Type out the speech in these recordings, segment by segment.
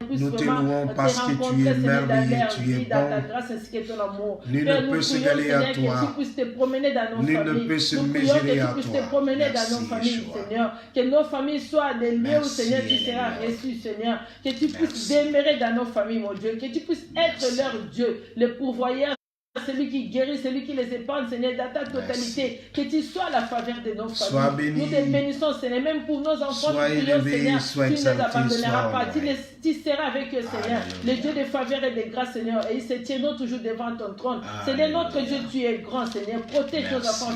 Nous te louons parce que tu es merveilleux, tu es bon. Nul ne peut se mêler à toi. Nul ne peut se mesurer à toi. Merci, Seigneur. Que nos familles soient des lieux où, Seigneur, tu seras reçu, Seigneur. Que tu puisses demeurer dans nos familles, mon Dieu. Que tu puisses être leur Dieu, le pourvoyeur, celui qui guérit, celui qui les épargne, Seigneur, dans ta totalité. Que tu sois la faveur de nos familles. Nous te bénissons, Seigneur, même pour nos enfants. Sois élevé, sois tu ne les exalté, abandonneras pas. sois Tu seras avec eux, Seigneur. Le Dieu de faveur et de grâce, Seigneur. Et ils se tiendront toujours devant ton trône. Seigneur, notre Dieu, tu es grand, Seigneur. Protège nos enfants.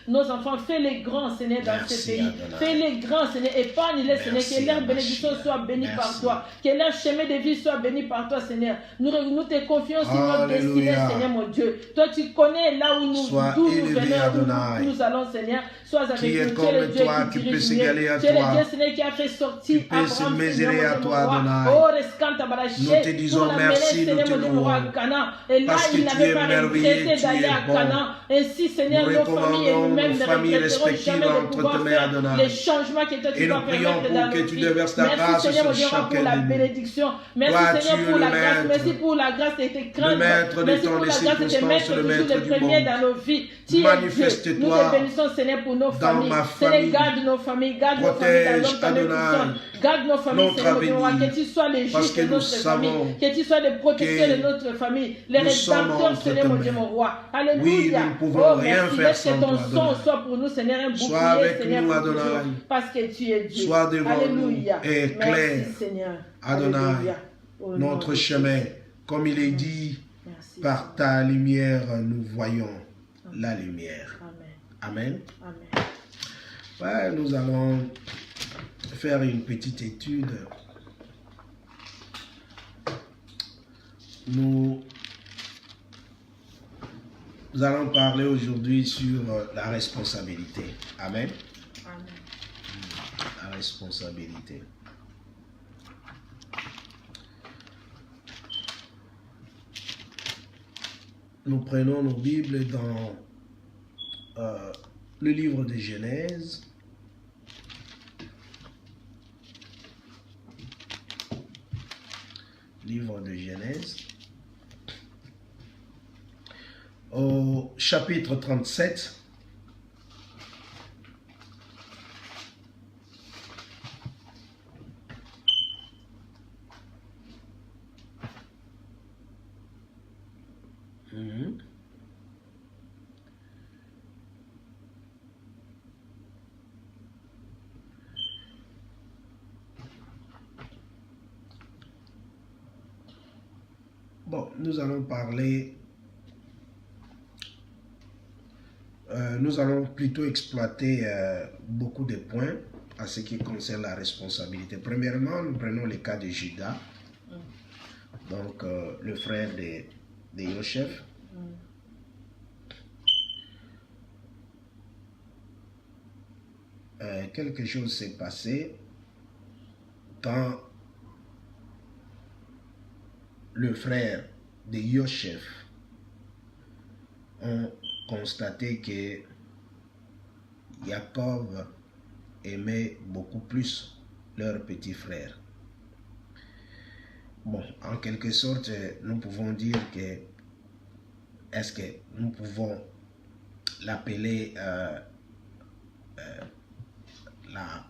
Nos enfants, fais-les grands, Seigneur, dans ce pays. Fais-les grands, Seigneur. Épargne-les, Seigneur. Que leur bénédiction soit bénie par toi. Que leur chemin de vie soit béni par toi, Seigneur. Nous te confions sur notre destinée, Seigneur, mon Dieu. Toi, tu connais là où nous venons, où nous allons, Seigneur. Sois avec nous. Tu es le Dieu qui dirige mieux. Tu es le Dieu, Seigneur, qui a fait sortir Abraham, Seigneur, à toi, Adonai. Nous te disons merci, nous te louons. Parce que tu es merveilleux, tu es bon. Ainsi, Seigneur, nous recommandons nos familles respectives entre tes mains, Adonai. Les changements que toi, tu et nous vas prions pour que tu déverses ta grâce Merci, Seigneur, sur chacun pour la de nous. bénédiction. Merci, Toi, Seigneur, tu es pour le la grâce. maître. Merci pour la grâce de tes craintes. Le maître de Merci temps, pour des la grâce de tes circonstances, maîtres, le toujours maître le du premier monde. dans nos vies. Tu es Dieu. Manifeste-toi Nous te bénissons, Seigneur, pour nos familles. ma Seigneur, famille. garde nos familles, garde nos Protège, familles dans notre Adonai, garde nos familles, notre Seigneur, avenir. que tu sois les Parce juges que de nous notre savons famille, que tu sois les protecteurs que de notre famille, les nous sommes rédempteurs, entre Seigneur, tes mon mains. Dieu, mon roi. Alléluia. Oui, nous ne pouvons rien merci, faire laisse sans que ton toi, sang Adonai. soit pour nous, Seigneur, un Sois bouclier, avec Seigneur, nous, pour Adonai. toujours, parce que tu es Dieu. Sois devant Alléluia. nous et éclaire, Merci, Seigneur. Adonai, Alléluia. Au nom notre de chemin. Jésus. Comme il est dit, Merci, par ta lumière, nous voyons la lumière. Amen. Amen. Amen. Ouais, nous allons faire une petite étude. Nous allons parler aujourd'hui sur la responsabilité. Amen. Amen. La responsabilité. Nous prenons nos Bibles dans le livre de Genèse. Livre de Genèse. Au chapitre 37. Bon, nous allons parler, nous allons plutôt exploiter beaucoup de points à ce qui concerne la responsabilité. Premièrement, nous prenons le cas de Judas, donc le frère de Yoshef. Quelque chose s'est passé quand le frère de Yoshef ont constaté que Jacob aimait beaucoup plus leur petit frère. Bon, en quelque sorte, nous pouvons dire que est-ce que nous pouvons l'appeler la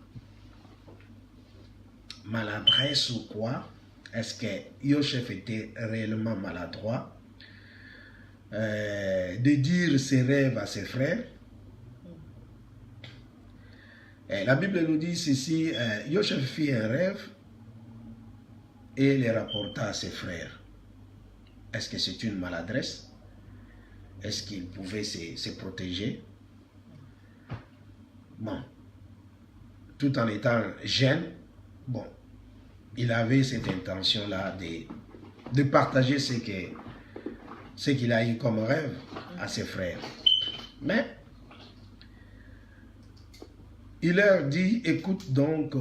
maladresse ou quoi? Est-ce que Yoshef était réellement maladroit de dire ses rêves à ses frères? Et la Bible nous dit ceci, Yoshef fit un rêve et le rapporta à ses frères. Est-ce que c'est une maladresse? Est-ce qu'il pouvait se protéger? Bon, tout en étant jeune, bon, il avait cette intention-là de partager ce qu'il a eu comme rêve à ses frères. Mais il leur dit, écoute donc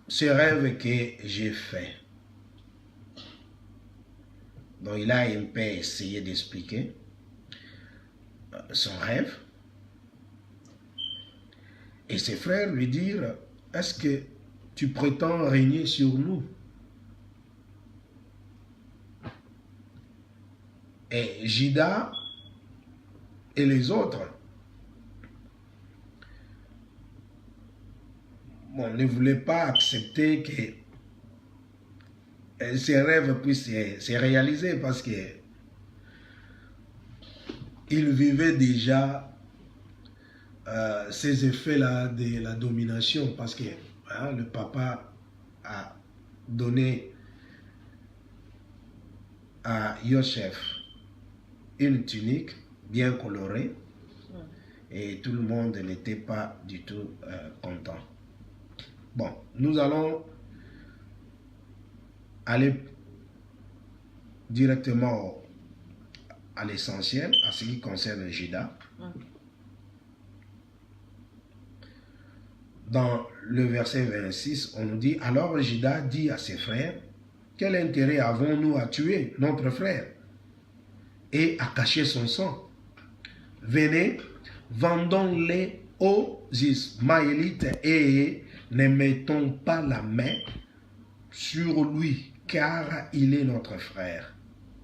ce rêve que j'ai fait. Donc il a un peu essayé d'expliquer son rêve. Et ses frères lui dirent, est-ce que tu prétends régner sur nous? Et Juda et les autres, bon, ne voulaient pas accepter que ces rêves puissent se réaliser parce que ils vivaient déjà ces effets-là de la domination parce que le papa a donné à Yosef une tunique bien colorée et tout le monde n'était pas du tout content. Bon, nous allons aller directement à l'essentiel, à ce qui concerne Juda. Dans le verset 26, on nous dit, alors Juda dit à ses frères, quel intérêt avons-nous à tuer notre frère et à cacher son sang? Venez, vendons-les aux Ismaélites et ne mettons pas la main sur lui, car il est notre frère,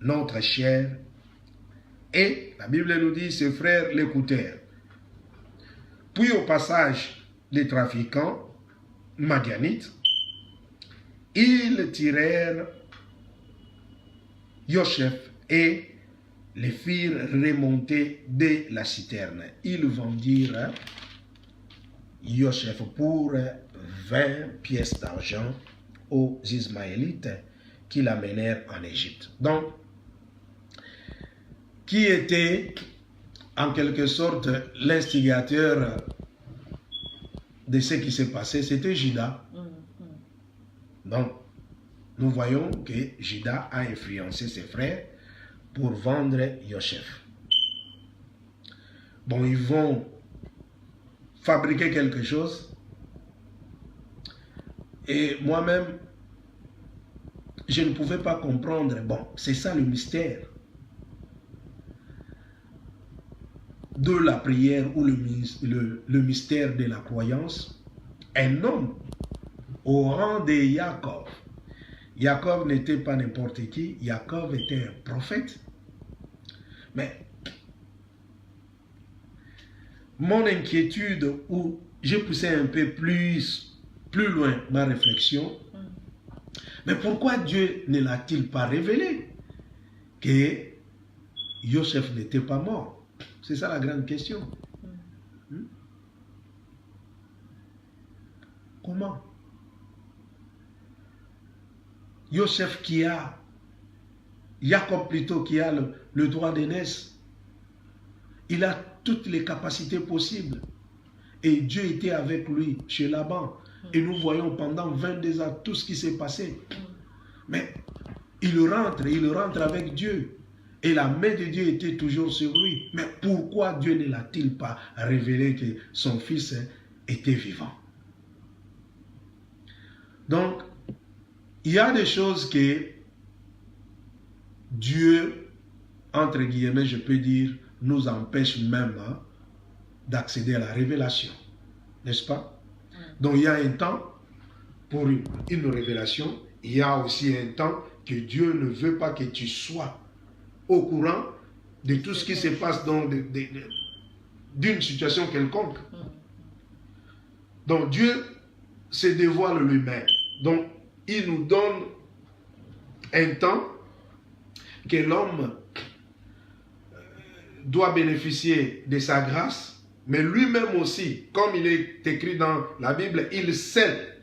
notre chair. Et la Bible nous dit, ses frères l'écoutèrent. Puis au passage des trafiquants madianites, ils tirèrent Yosef et les firent remonter de la citerne. Ils vendirent Yosef pour 20 pièces d'argent aux Ismaélites qui l'amenèrent en Égypte. Donc, qui était en quelque sorte l'instigateur de ce qui s'est passé? C'était Juda. Donc, nous voyons que Juda a influencé ses frères pour vendre Yosef. Bon, ils vont fabriquer quelque chose. Et moi-même, je ne pouvais pas comprendre. Bon, c'est ça le mystère de la prière ou le mystère de la croyance. Un homme au rang de Jacob. Jacob n'était pas n'importe qui. Jacob était un prophète. Mais mon inquiétude, où j'ai poussé un peu plus loin ma réflexion, mais pourquoi Dieu ne l'a-t-il pas révélé que Yosef n'était pas mort? C'est ça la grande question. Comment? Yosef qui a, Jacob plutôt qui a le droit d'aînesse, il a toutes les capacités possibles. Et Dieu était avec lui chez Laban. Et nous voyons pendant 22 ans tout ce qui s'est passé. Mais il rentre avec Dieu. Et la main de Dieu était toujours sur lui. Mais pourquoi Dieu ne l'a-t-il pas révélé que son fils était vivant? Donc, il y a des choses que Dieu, entre guillemets, je peux dire, nous empêche même d'accéder à la révélation. N'est-ce pas? Donc, il y a un temps pour une révélation. Il y a aussi un temps que Dieu ne veut pas que tu sois au courant de tout ce qui se passe dans d'une situation quelconque. Donc Dieu se dévoile lui-même. Donc il nous donne un temps que l'homme doit bénéficier de sa grâce, mais lui-même aussi, comme il est écrit dans la Bible, il scelle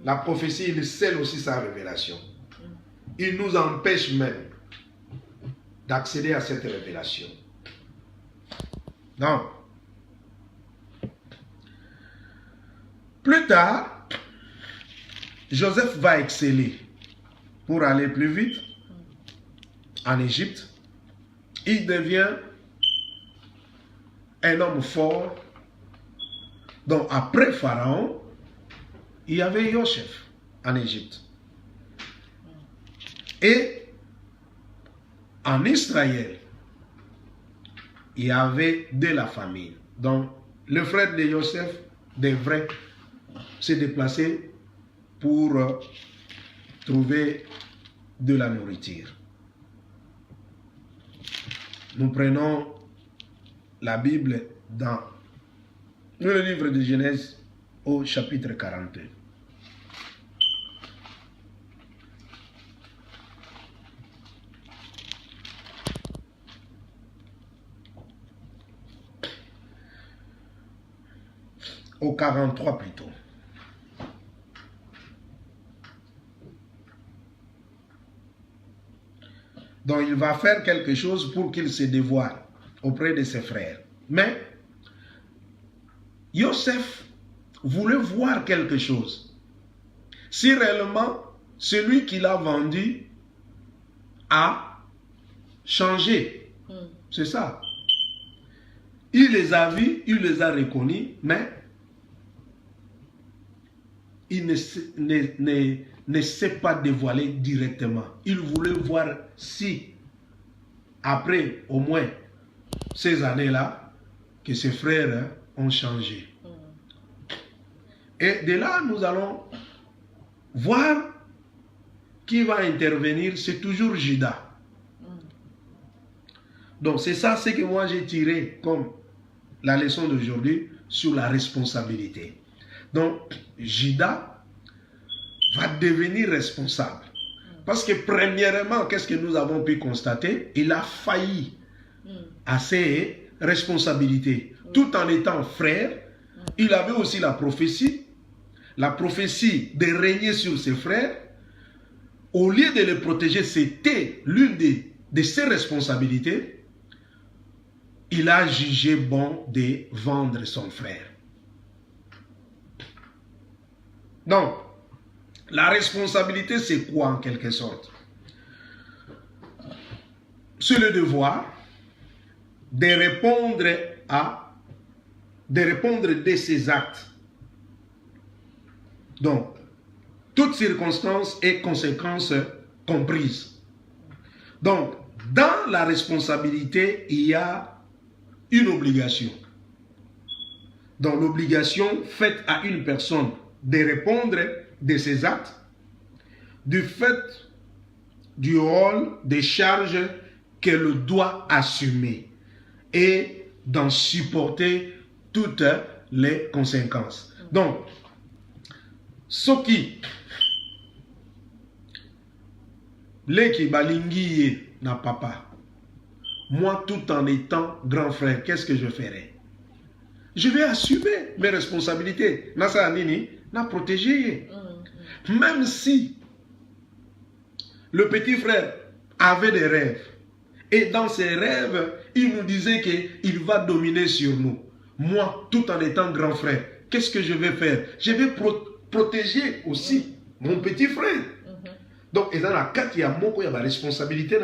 la prophétie, il scelle aussi sa révélation. Il nous empêche même d'accéder à cette révélation. Non. Plus tard, Joseph va exceller pour aller plus vite en Égypte. Il devient un homme fort. Donc après Pharaon, il y avait Yosef en Égypte. Et en Israël, il y avait de la famine. Donc, le frère de Yosef devrait se déplacer pour trouver de la nourriture. Nous prenons la Bible dans le livre de Genèse au chapitre 42. Au 43 plutôt. Donc il va faire quelque chose pour qu'il se dévoile auprès de ses frères. Mais Joseph voulait voir quelque chose. Si réellement celui qui l'a vendu a changé. C'est ça. Il les a vus, il les a reconnus, mais il ne s'est pas dévoilé directement. Il voulait voir si, après au moins ces années-là, que ses frères ont changé. Et de là, nous allons voir qui va intervenir. C'est toujours Judas. Donc c'est ça ce que moi j'ai tiré comme la leçon d'aujourd'hui sur la responsabilité. Donc Judas va devenir responsable. Parce que premièrement, qu'est-ce que nous avons pu constater? Il a failli à ses responsabilités. Tout en étant frère, il avait aussi la prophétie de régner sur ses frères. Au lieu de les protéger, c'était l'une de ses responsabilités. Il a jugé bon de vendre son frère. Donc, la responsabilité, c'est quoi en quelque sorte? C'est le devoir de répondre de ses actes. Donc, toutes circonstances et conséquences comprises. Donc, dans la responsabilité, il y a une obligation. Donc, l'obligation faite à une personne de répondre de ses actes, du fait du rôle, des charges qu'elle doit assumer et d'en supporter toutes les conséquences. Donc, ce qui les balingi na papa, moi tout en étant grand frère, qu'est-ce que je ferai? Je vais assumer mes responsabilités. Nasa nini na protéger. Même si le petit frère avait des rêves et dans ses rêves, il nous disait qu'il va dominer sur nous. Moi, tout en étant grand frère, qu'est-ce que je vais faire? Je vais protéger aussi mon petit frère. Donc, il y a la responsabilité.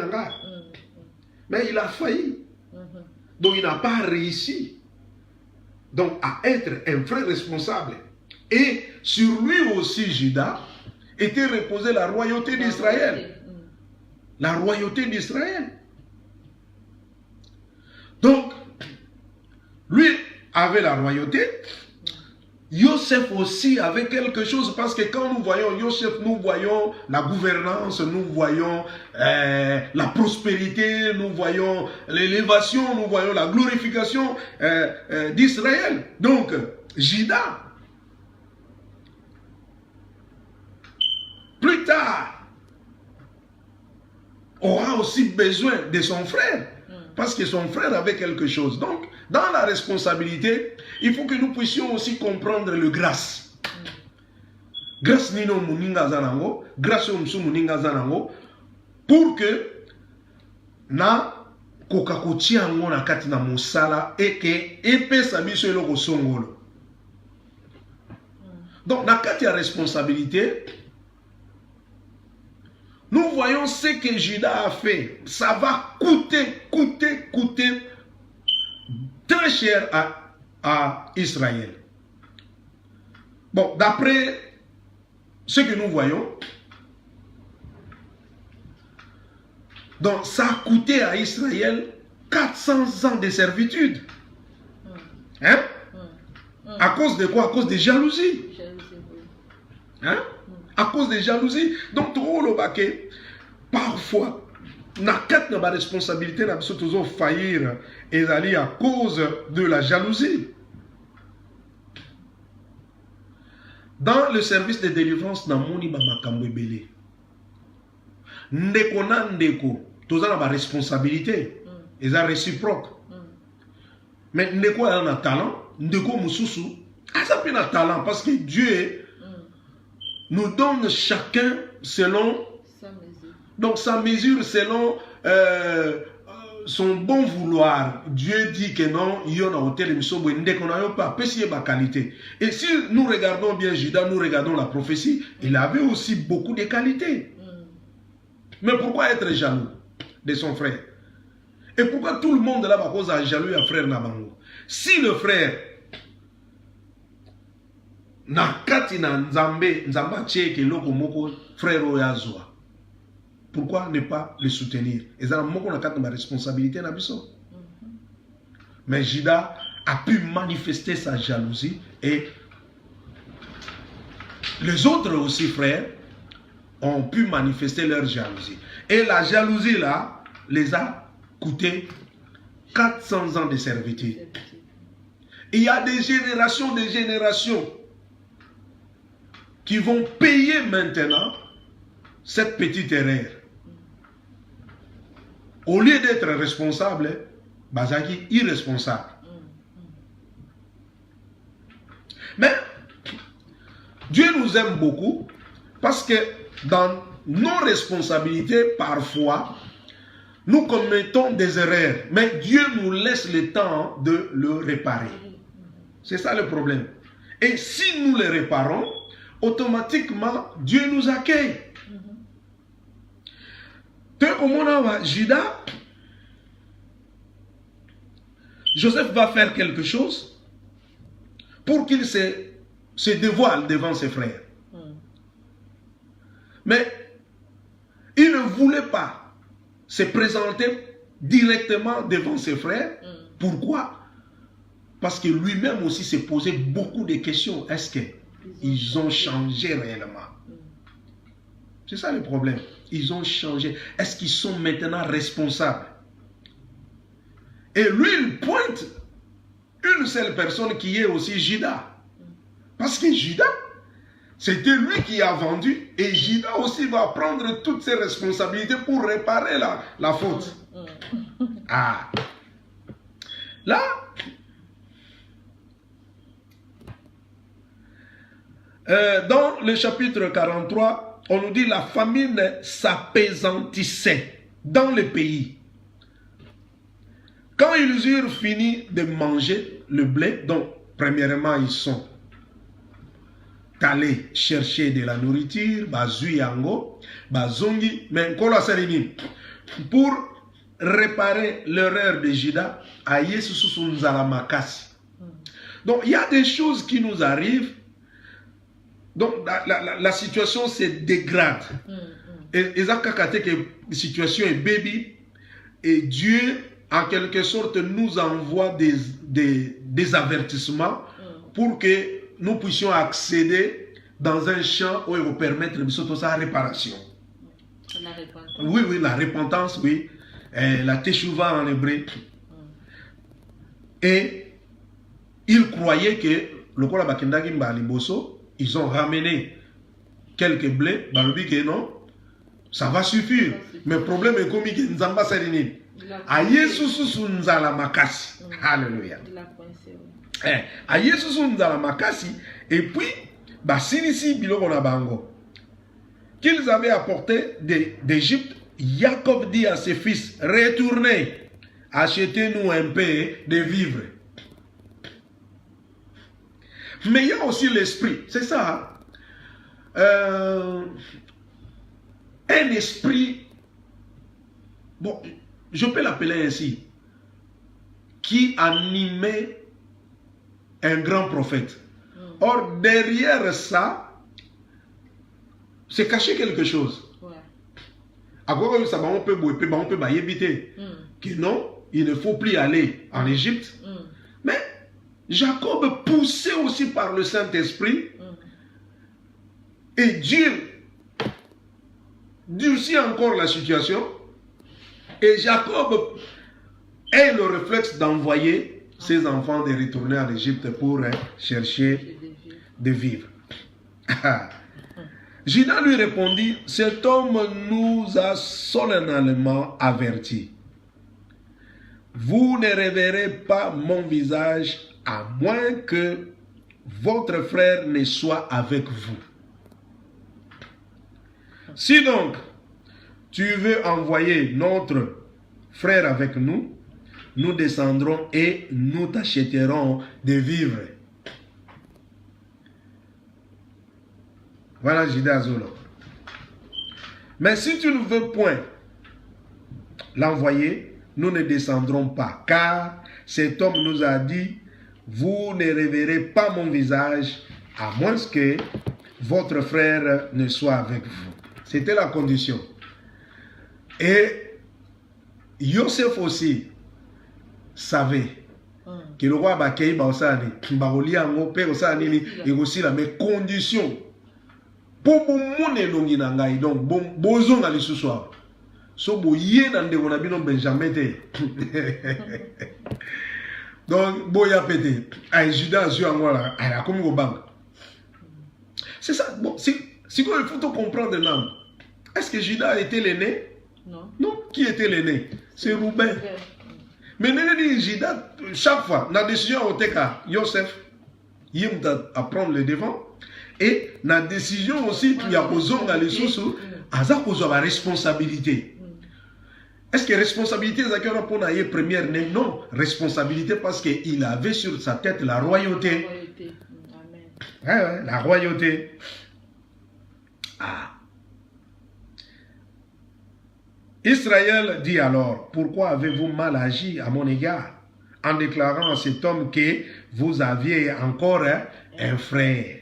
Mais il a failli. Donc, il n'a pas réussi. Donc, à être un frère responsable. Et sur lui aussi, Judas, était reposée la royauté d'Israël. La royauté d'Israël. Donc, lui avait la royauté. Joseph aussi avait quelque chose, parce que quand nous voyons Joseph, nous voyons la gouvernance, nous voyons la prospérité, nous voyons l'élévation, nous voyons la glorification d'Israël. Donc, Judas, plus tard, aura aussi besoin de son frère, parce que son frère avait quelque chose. Donc, dans la responsabilité, il faut que nous puissions aussi comprendre le grâce. Grâce nino muninga zanango, grâce umsu muninga zanango, pour que na kokakotia yango na kati na mosala et que epesa biso eloko songolo. Donc, na kati ya responsabilité, nous voyons ce que Judas a fait. Ça va coûter très cher à Israël. Bon, d'après ce que nous voyons, donc ça a coûté à Israël 400 ans de servitude. Hein? À cause de quoi? À cause de jalousie. Hein? À cause des jalousies. Donc, tout le baquet, parfois, na responsabilité, na toujours faillir et aller à cause de la jalousie. Dans le service de délivrance, na moni ba makambo ebele. Ndeko na ndeko, toza na ba responsabilité. Et ça réciproque. Mais ndeko a un talent, ndeko mususu, ça peut un talent parce que Dieu nous donne chacun selon sa mesure. Donc sa mesure selon son bon vouloir. Dieu dit que non, il y a un hôtel misobo ndeko na yo pas pesier ba qualité. Et si nous regardons bien Judas, nous regardons la prophétie, il avait aussi beaucoup de qualités. Mais pourquoi être jaloux de son frère? Et pourquoi tout le monde là va cause à jaloux à frère Nabango? Si le frère na kati na nzambe tcheke loko moko frère oyazwa, pourquoi ne pas le soutenir? Et ça moko na kati ma responsabilité na biso. Mais Judas a pu manifester sa jalousie et les autres aussi frères ont pu manifester leur jalousie. Et la jalousie là les a coûté 400 ans de servitude. Il y a des générations qui vont payer maintenant cette petite erreur. Au lieu d'être responsable, Bazaki irresponsable. Mais Dieu nous aime beaucoup parce que dans nos responsabilités, parfois, nous commettons des erreurs, mais Dieu nous laisse le temps de le réparer. C'est ça le problème. Et si nous le réparons, automatiquement, Dieu nous accueille. Judas, Joseph va faire quelque chose pour qu'il se dévoile devant ses frères. Mais il ne voulait pas se présenter directement devant ses frères. Pourquoi? Parce que lui-même aussi s'est posé beaucoup de questions. Est-ce qu'ils ont changé réellement? C'est ça le problème. Ils ont changé. Est-ce qu'ils sont maintenant responsables? Et lui, il pointe une seule personne qui est aussi Judas. Parce que Judas, c'était lui qui a vendu. Et Judas aussi va prendre toutes ses responsabilités pour réparer la faute. Ah. Là, dans le chapitre 43, on nous dit la famine s'apaisantissait dans le pays. Quand ils eurent fini de manger le blé, donc premièrement ils sont allés chercher de la nourriture, bazuyango, bazongi, mais pour réparer l'erreur de Judas, à Yesus Makasi. Donc il y a des choses qui nous arrivent. Donc la situation se dégrade. Et la situation est baby. Et Dieu, en quelque sorte, nous envoie des avertissements pour que nous puissions accéder dans un champ où il va permettre sa réparation. La repentance. Oui, la repentance, oui. La teshuva en hébreu. Et ils croyaient que le Kola Bakendagi Mbaliboso, ils ont ramené quelques blés, que non, ça va suffire. Mais le problème est que Nzamba Sarini. A Yesus Nzala Makasi. Alléluia. A Yesus Nzala Makasi. Et puis, Basinisi Bilokona Bango. Qu'ils avaient apporté d'Égypte, Jacob dit à ses fils, retournez, achetez-nous un peu de vivres. Mais il y a aussi l'esprit, c'est ça. Un esprit, bon, je peux l'appeler ainsi, qui animait un grand prophète. Or, derrière ça, c'est caché quelque chose. À quoi ça on peut éviter que non, il ne faut plus aller en Égypte. Mais Jacob, poussé aussi par le Saint-Esprit, Et Dieu durcit encore la situation. Et Jacob a le réflexe d'envoyer ses enfants de retourner en Égypte pour chercher de vivre. Juda lui répondit, cet homme nous a solennellement avertis. Vous ne reverrez pas mon visage à moins que votre frère ne soit avec vous. Si donc tu veux envoyer notre frère avec nous, nous descendrons et nous t'achèterons des vivres. Voilà Juda Zolo. Mais si tu ne veux point l'envoyer, nous ne descendrons pas, car cet homme nous a dit, vous ne reverrez pas mon visage, à moins que votre frère ne soit avec vous. C'était la condition. Et Yosef aussi savait que le roi Bakei Baosani, et aussi la même condition. Pour mon donc bozon à l'issue so boye dans de on Benjamin donc boya pété ay Judas sur moi à la comme au banc. C'est ça. Bon, il faut tout comprendre là. Est-ce que Judas était l'aîné? Non. Non. Qui était l'aîné? C'est Rouben. Mais l'aîné Judas, chaque fois, la décision au TK, Yosef, il a prendre le devant. Et la décision aussi, il y a besoin d'aller sous la responsabilité. Est-ce que responsabilité, c'est pour la première? Non. Responsabilité parce qu'il avait sur sa tête la royauté. Ouais, la royauté. Ah. Israël dit alors, pourquoi avez-vous mal agi à mon égard en déclarant à cet homme que vous aviez encore un frère?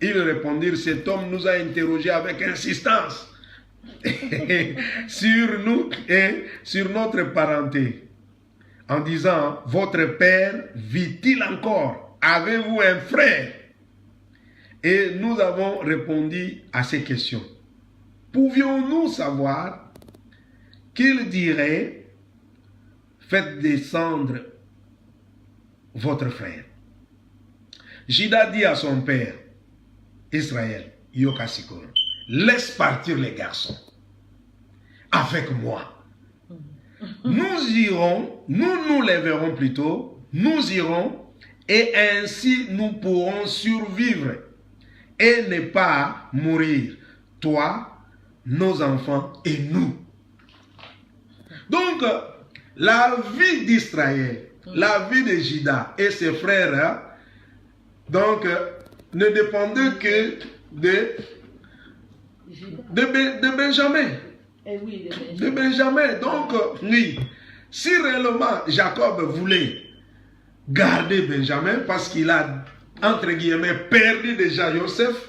Ils répondirent, cet homme nous a interrogés avec insistance sur nous et sur notre parenté, en disant, votre père vit-il encore? Avez-vous un frère? Et nous avons répondu à ces questions. Pouvions-nous savoir qu'il dirait, faites descendre votre frère? Juda dit à son père, Israël, Yokasikoro, laisse partir les garçons avec moi. Nous irons, nous lèverons plutôt, nous irons et ainsi nous pourrons survivre et ne pas mourir, toi, nos enfants et nous. Donc, la vie d'Israël, la vie de Juda et ses frères, donc, ne dépendait que de Benjamin. Eh oui, de Benjamin. Donc, oui, si réellement Jacob voulait garder Benjamin parce qu'il a, entre guillemets, perdu déjà Joseph,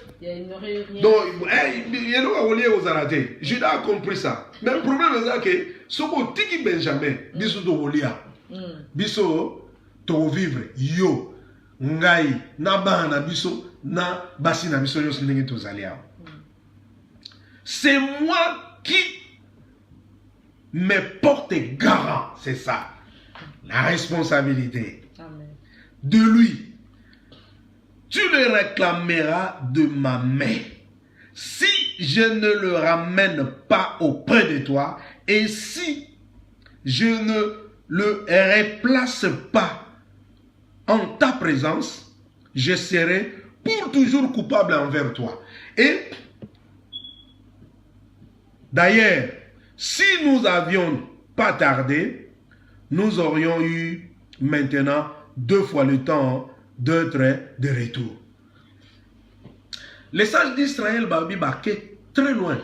donc, il a aux Aratés. Judas a compris ça. Mais le problème c'est que ce que Benjamin, biso to volia, biso to vivre, yo, ngai, na bana biso, na basina biso yo sinengi to zalia. C'est moi qui me porte garant, c'est ça. La responsabilité. Amen. De lui. Tu le réclameras de ma main. Si je ne le ramène pas auprès de toi, et si je ne le replace pas en ta présence, je serai pour toujours coupable envers toi. Et d'ailleurs, si nous n'avions pas tardé, nous aurions eu maintenant 2 fois le temps d'être de retour. Les sages d'Israël babi baké très loin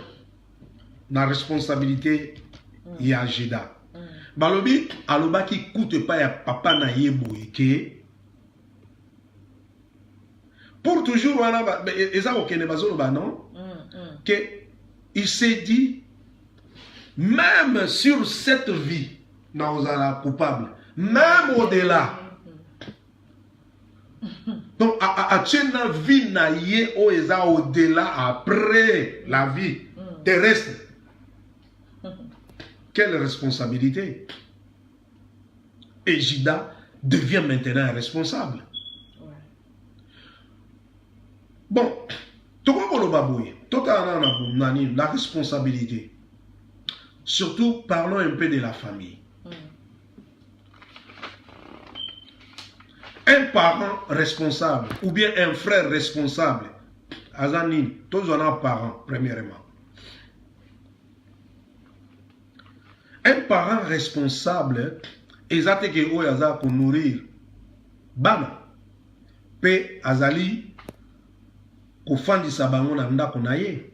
la responsabilité ya Juda. Balobi aloba qui coûte pas ya papa na yeboike. Pour toujours wana eza okene bazolo ba non que il s'est dit même sur cette vie nous allons coupable, même au-delà. Donc, à la vie naïe au-delà, après la vie terrestre. Quelle responsabilité? Et Judas devient maintenant responsable. Bon, la responsabilité. Surtout, parlons un peu de la famille. Un parent responsable ou bien un frère responsable, Azanine, tous on a un parent, premièrement. Un parent responsable, exact que o yaza pour nourrir bana, pe azali kufandi sabango na ndako na ye.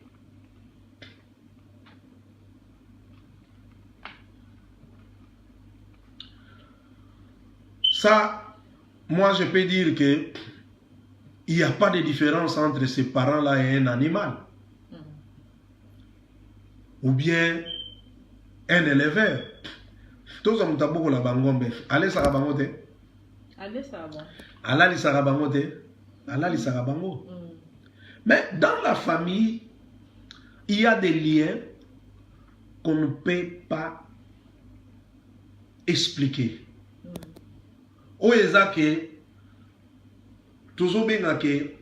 Ça, moi je peux dire que il n'y a pas de différence entre ces parents-là et un animal. Ou bien un éleveur. Tous les gens qui la bangombe. Allez sarabangote. Allez sarabangote. Allez sarabangote. Allez sarabango. Mais dans la famille, il y a des liens qu'on ne peut pas expliquer. Oeza ke toujours bien que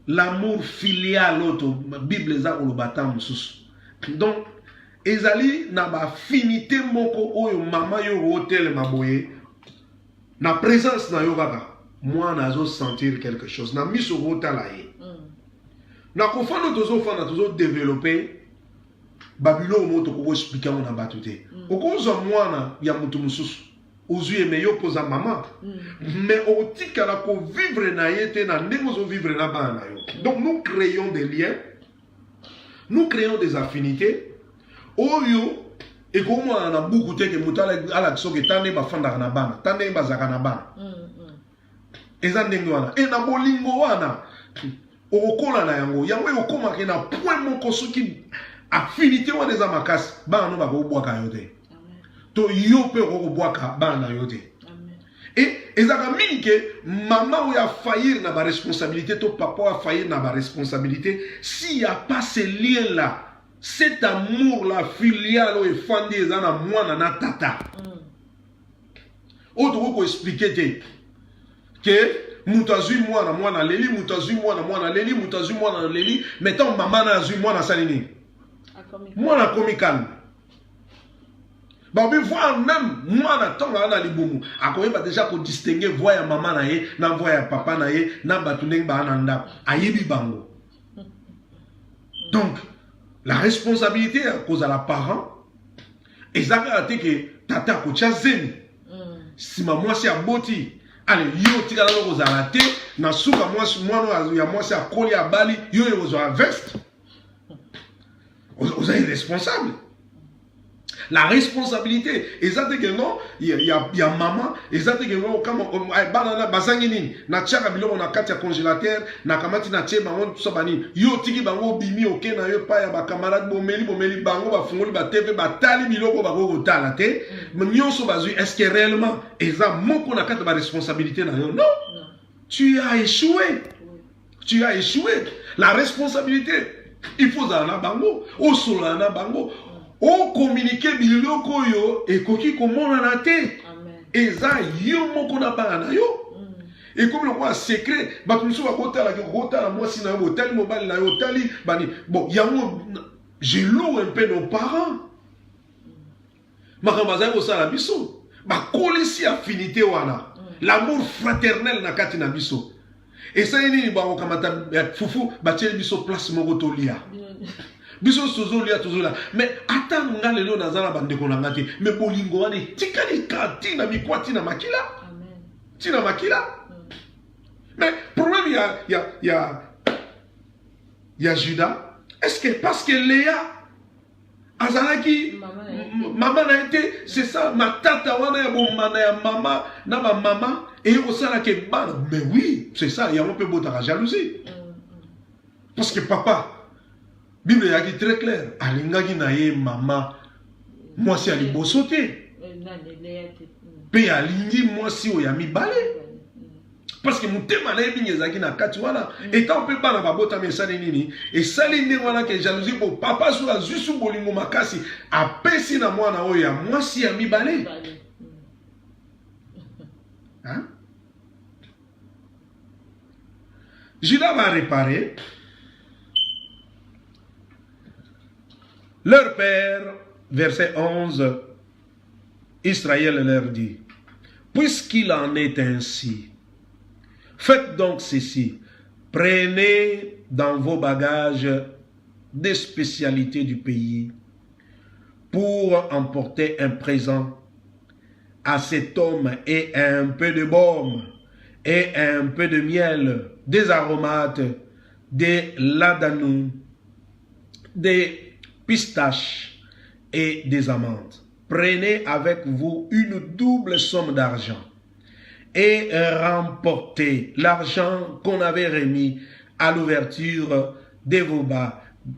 l'amour filial auto Bible za olobata mususu. Donc ezali na ba affinité moko oyo mama yo hotel maboye na présence na yo kaka moi nazo sentir quelque chose na miso hotala ye. Na kofana toujours développer Babylone moto ko expliquer on na batute. Okozo mwana ya mutu mususu Ozuye me yo poza maman. Mais au tikala ko vivre na yete na ndenge vivre na bana yo. Donc nous créons des liens. Nous créons des affinités. Oyo et comme on a beaucoup de que mutala ala soke tande ba fanda na bana, tande ba zaka na bana. Eza ndenge wana. E na bolingo wana okola na yango. Yango okoma ke na point moko soki affinité wana eza makasi. Bana no ba ko bwaka yote. To yope roboaka bana yote. Et ezaka mingi que maman ou a faillir na ba responsabilité, to papa a faillir na ba responsabilité, s'il y a pas ce lien là, cet amour là filial ou fandi ezana mwana na tata. Autre ko expliquer te que mutazui mwana leli, mutazui mwana leli, mutazui mwana leli, mettons maman na azui mwana salini. Mwana comical. Babi voir même moi na tonga na libumu akoye ba déjà ko distinguer voix ya maman na ye na voix ya papa na ye na batundeng ba ananda ayebi bango. Donc la responsabilité à cause de la parent ezaka te que tata ko tchazemi si maman si aboti allez yo tikala lo kozala te na suka moi ya moi si akoli ya bali yo yo a veste vous êtes responsable. La responsabilité, exactement que non, il y a maman, exactement que non, comme banana basangini, na tchaka bilo na katia congélateur, na kamati na tche bango tout ça bani, yo tiki bango bimi oké na yo pa ya ba camarade bomeli bango ba fungoli ba TV ba tali biloko ba go tala te, nyonso bazui est-ce que réellement eza moko na kata ba responsabilité na yo? Non. Tu as échoué. Tu as échoué. La responsabilité, il faut zana bango, o solana bango. O communiquer biloko yo et koki komona na te. Eza yo moko na bana yo. Et comme le roi secret, ba tout ça kota la moi si na yo tali mobile na yo tali bani bon yango je loue un peu nos parents. Makambaza ko sala biso. Ba kolisi affinité wana. L'amour fraternel na kati na biso. Et ça yini ba ko kamata fufu ba teli biso place moko to lia. Biso toujours là. Mais attends, nga lelo nazala bandeko na ngati. Mais bolingo wane tikali kati na mikwati na makila. Amen. Tina makila. Mais problème il y a Judas. Est-ce que parce que Léa azalaki maman a été c'est ça ma tata wana ya bomana ya maman na ba maman et au sala ke ban. Mais oui, c'est ça, il y a un peu botara jalousie. Parce que papa Bible est très clair. Alingagi na ye mama moi si ali bosote. Pe alingi moi si oyami balé. Parce que mutema na yebi ngezaki na kati wana étant pe bana babota me sali nini et sali nini wana ke jalousie pour papa sur la zusu bolingo makasi apesi na mwana oyo ya mwasi ya mibale. Hein? Judas va réparer. Leur père, verset 11, Israël leur dit, puisqu'il en est ainsi, faites donc ceci, prenez dans vos bagages des spécialités du pays pour emporter un présent à cet homme et un peu de baume et un peu de miel, des aromates, des ladanou, des pistaches et des amandes. Prenez avec vous une double somme d'argent et remportez l'argent qu'on avait remis à l'ouverture de vos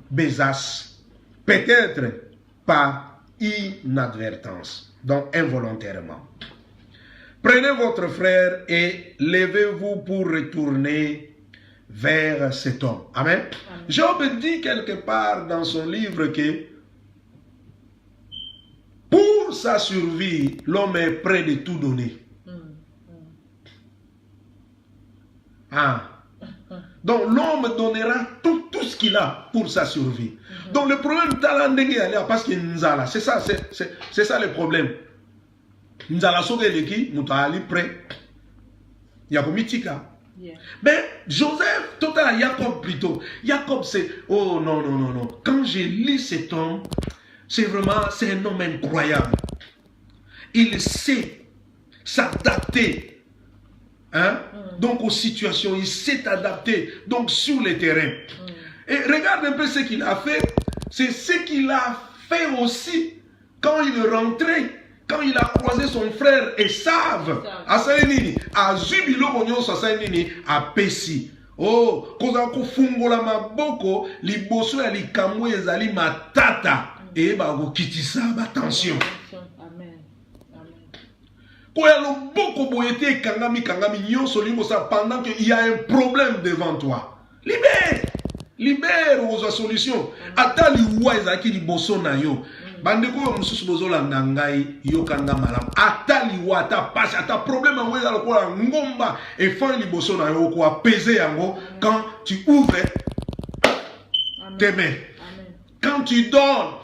besaces, peut-être par inadvertance, donc involontairement. Prenez votre frère et levez-vous pour retourner vers cet homme. Amen. Amen. Job dit quelque part dans son livre que pour sa survie, l'homme est prêt de tout donner. Ah. Donc l'homme donnera tout ce qu'il a pour sa survie. Donc le problème, parce que c'est ça, c'est ça le problème. Nzala sogeleki mutali prêt. Yakomitika. Mais Joseph, total Jacob plutôt. Jacob c'est oh non non non non. Quand je lis cet homme, c'est vraiment c'est un homme incroyable. Il sait s'adapter, hein? Donc aux situations, il s'est adapté. Donc sur le terrain. Et regarde un peu ce qu'il a fait. C'est ce qu'il a fait aussi quand il rentrait. Quand il a croisé son frère Esav, à Saïnini, à Zubilo Bonyon Saïnini, à Pessi. Oh, Kozako Fungola Maboko, Liboso et Likamwe Ezali Matata. Et Bago Kitisa, attention. Amen. Amen. Beaucoup boyete Kangami Nyon Solimosa pendant qu'il y a un problème devant toi. Libère! Libère aux solutions. Atali Ouaizaki Liboso Nayo. Bandeko yo mususu bozola ndangai yokanga malam atali wata passe ata problème ngweza lokola ngomba et fin liboso na yo ko apaiser yango quand tu ouvres tes mains. Quand tu donnes.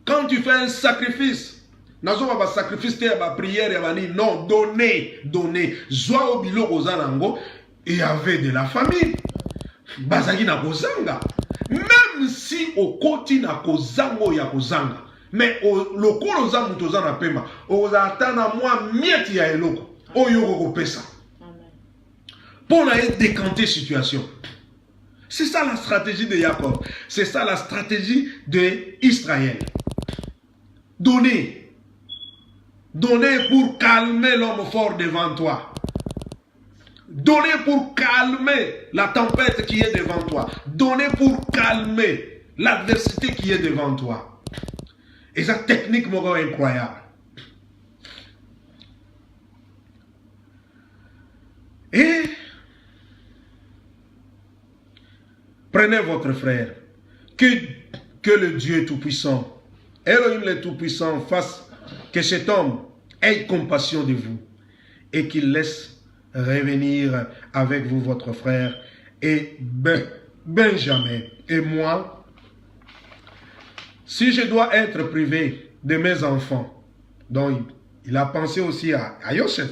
Quand tu fais un sacrifice. Nazo ba sacrifice te ba prière ya bani non donner zwa obilo kozanango et y avait de la famille. Bazaki na kozanga. Même si au côté na kozango ya kozanga, mais au lokolo za mutoza na pema, ozatana moi mieti ya eloko, oyo ko pesa. Pour la décanter situation. C'est ça la stratégie de Jacob. C'est ça la stratégie d'Israël. Donner. Donner pour calmer l'homme fort devant toi. Donner pour calmer la tempête qui est devant toi. Donner pour calmer l'adversité qui est devant toi. Et cette technique est incroyable. Et prenez votre frère. Que le Dieu Tout-Puissant, Elohim le Tout-Puissant, fasse que cet homme ait compassion de vous et qu'il laisse revenir avec vous votre frère et Benjamin et moi. Si je dois être privé de mes enfants, donc il a pensé aussi à Yosef,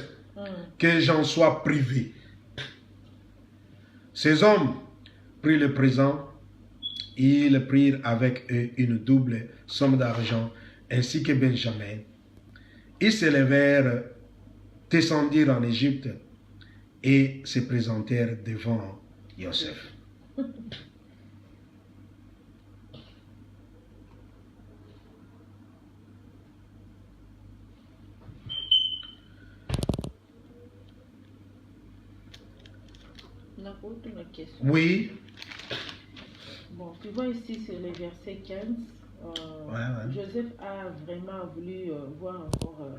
que j'en sois privé. Ces hommes prirent le présent, ils prirent avec eux une double somme d'argent, ainsi que Benjamin. Ils se levèrent, descendirent en Égypte, et se présentèrent devant Yosef. Oui. Bon, tu vois ici, c'est le verset 15. Joseph a vraiment voulu voir encore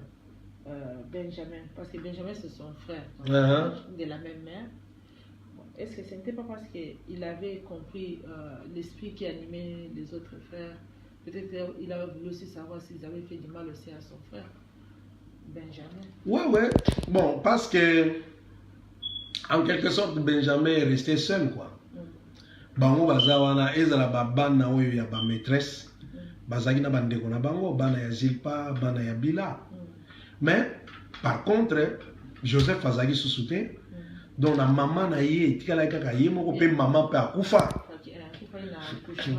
Benjamin, parce que Benjamin c'est son frère, de la même mère. Bon, est-ce que ce n'était pas parce qu'il avait compris l'esprit qui animait les autres frères? Peut-être qu'il avait voulu aussi savoir s'ils avaient fait du mal aussi à son frère, Benjamin. Ouais. Bon, parce que, en quelque sorte, Benjamin est resté seul, quoi. Bango bazawana ezala babana oyo ya ba maîtresse. Bazaki na bandeko na bango, bana ya Zilpa, bana ya Bila. Mais, par contre, Joseph azaki sous-soutien. Donc, la maman na ye, tikala kaka ye moko pe maman pe akufa.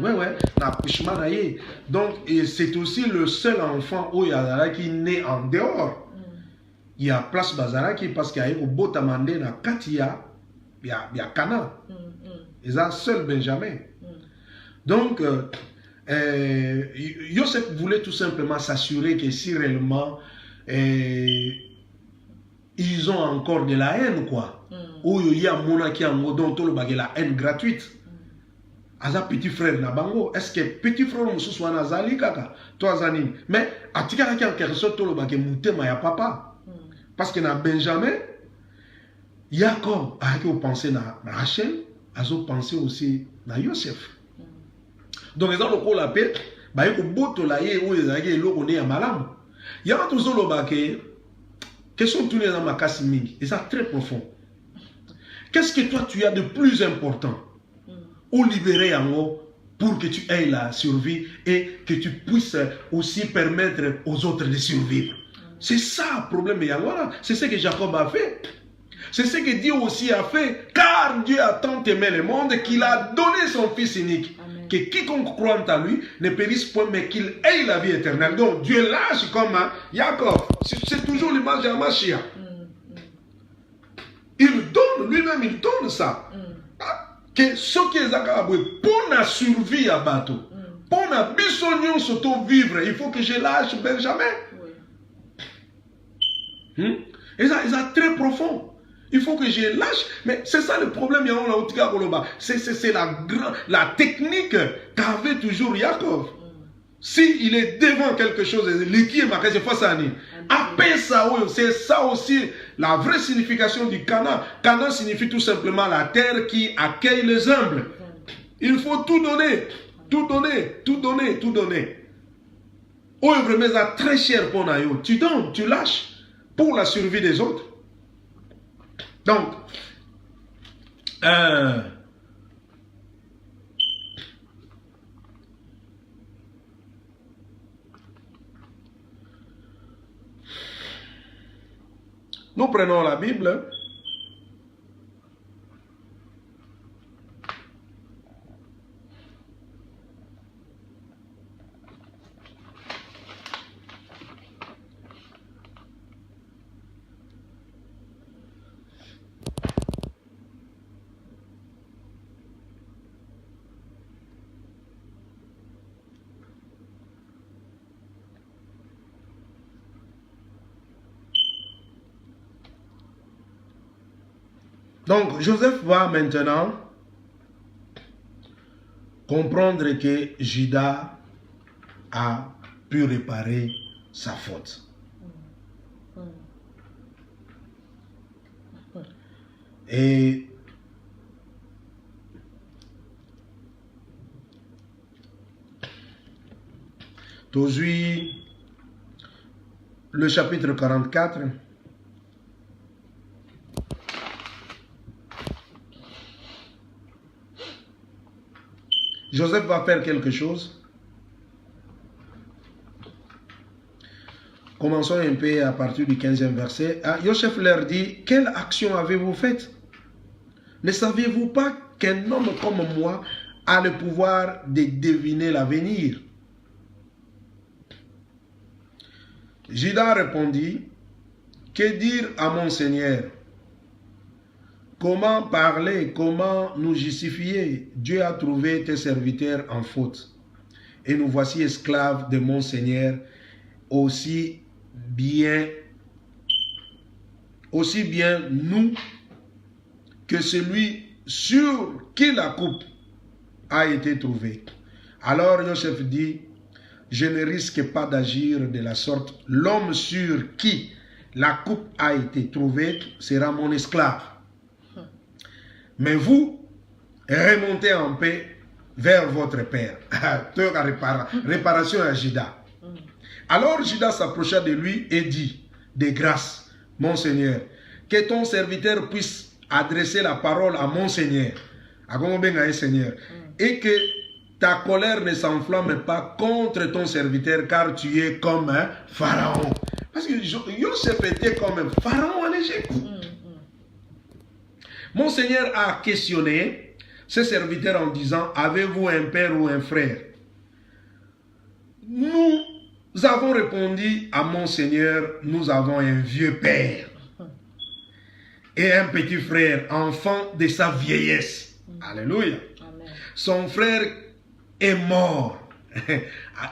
Ouais, l'accouchement na ye. Donc, c'est aussi le seul enfant où il y a qui né en dehors. Il y a place bazaraki parce qu'il y a eu botamande na katia, il y a Cana. Et ça, seul Benjamin. Donc, Joseph voulait tout simplement s'assurer que si réellement ils ont encore de la haine, quoi. Ou il y a mon qui a la haine gratuite. Aza petit frère na bango, est-ce que petit frère musu soit nazali kaka toi zani, mais atika ki en quelque sorte to lo ba ke mutema ya papa. Parce que na Benjamin Jacob a pensé na Rachel, a pensé aussi na Joseph. Donc ils ont le la paix, ba ko boto la ye ou ezaki eloko ne ya malamu. Ya ba to zo ba ke question tourner dans ma kasi mingi, et ça très profond. Qu'est-ce que toi tu as de plus important ou libérer en haut pour que tu aies la survie et que tu puisses aussi permettre aux autres de survivre. C'est ça le problème. C'est ce que Jacob a fait. C'est ce que Dieu aussi a fait. Car Dieu a tant aimé le monde qu'il a donné son Fils unique. Amen. Que quiconque croit en lui ne périsse point mais qu'il ait la vie éternelle. Donc Dieu lâche comme Jacob. C'est toujours l'image de Mashiach. Il donne, lui-même il donne ça. Que ce qui est pour la survie à bateau, pour la bisognon surtout vivre, il faut que je lâche Benjamin. Et ça, c'est très profond. Il faut que je lâche. Mais c'est ça le problème. C'est la technique qu'avait toujours Jacob. S'il est devant quelque chose, c'est ça aussi la vraie signification du Canaan. Canaan signifie tout simplement la terre qui accueille les humbles. Il faut tout donner, tout donner, tout donner, tout donner. Oh, vraiment, c'est très cher pour nous. Tu donnes, tu lâches pour la survie des autres. Donc, nous prenons la Bible. Donc, Joseph va maintenant comprendre que Judas a pu réparer sa faute. Et aujourd'hui, le chapitre 44, Joseph va faire quelque chose. Commençons un peu à partir du 15e verset. Joseph leur dit, quelle action avez-vous faite? Ne saviez-vous pas qu'un homme comme moi a le pouvoir de deviner l'avenir? Judas répondit, que dire à mon Seigneur? Comment parler, comment nous justifier? Dieu a trouvé tes serviteurs en faute. Et nous voici esclaves de mon Seigneur, aussi bien nous que celui sur qui la coupe a été trouvée. Alors Joseph dit, je ne risque pas d'agir de la sorte. L'homme sur qui la coupe a été trouvée, sera mon esclave. Mais vous, remontez en paix vers votre père. Réparation à Judas. Alors Judas s'approcha de lui et dit, de grâce, mon Seigneur, que ton serviteur puisse adresser la parole à mon Seigneur, Seigneur, et que ta colère ne s'enflamme pas contre ton serviteur, car tu es comme un pharaon. Parce que Joseph était comme un pharaon en Égypte. Mon Seigneur a questionné ses serviteurs en disant, avez-vous un père ou un frère? Nous avons répondu à mon Seigneur, nous avons un vieux père et un petit frère, enfant de sa vieillesse. Alléluia. Amen. Son frère est mort.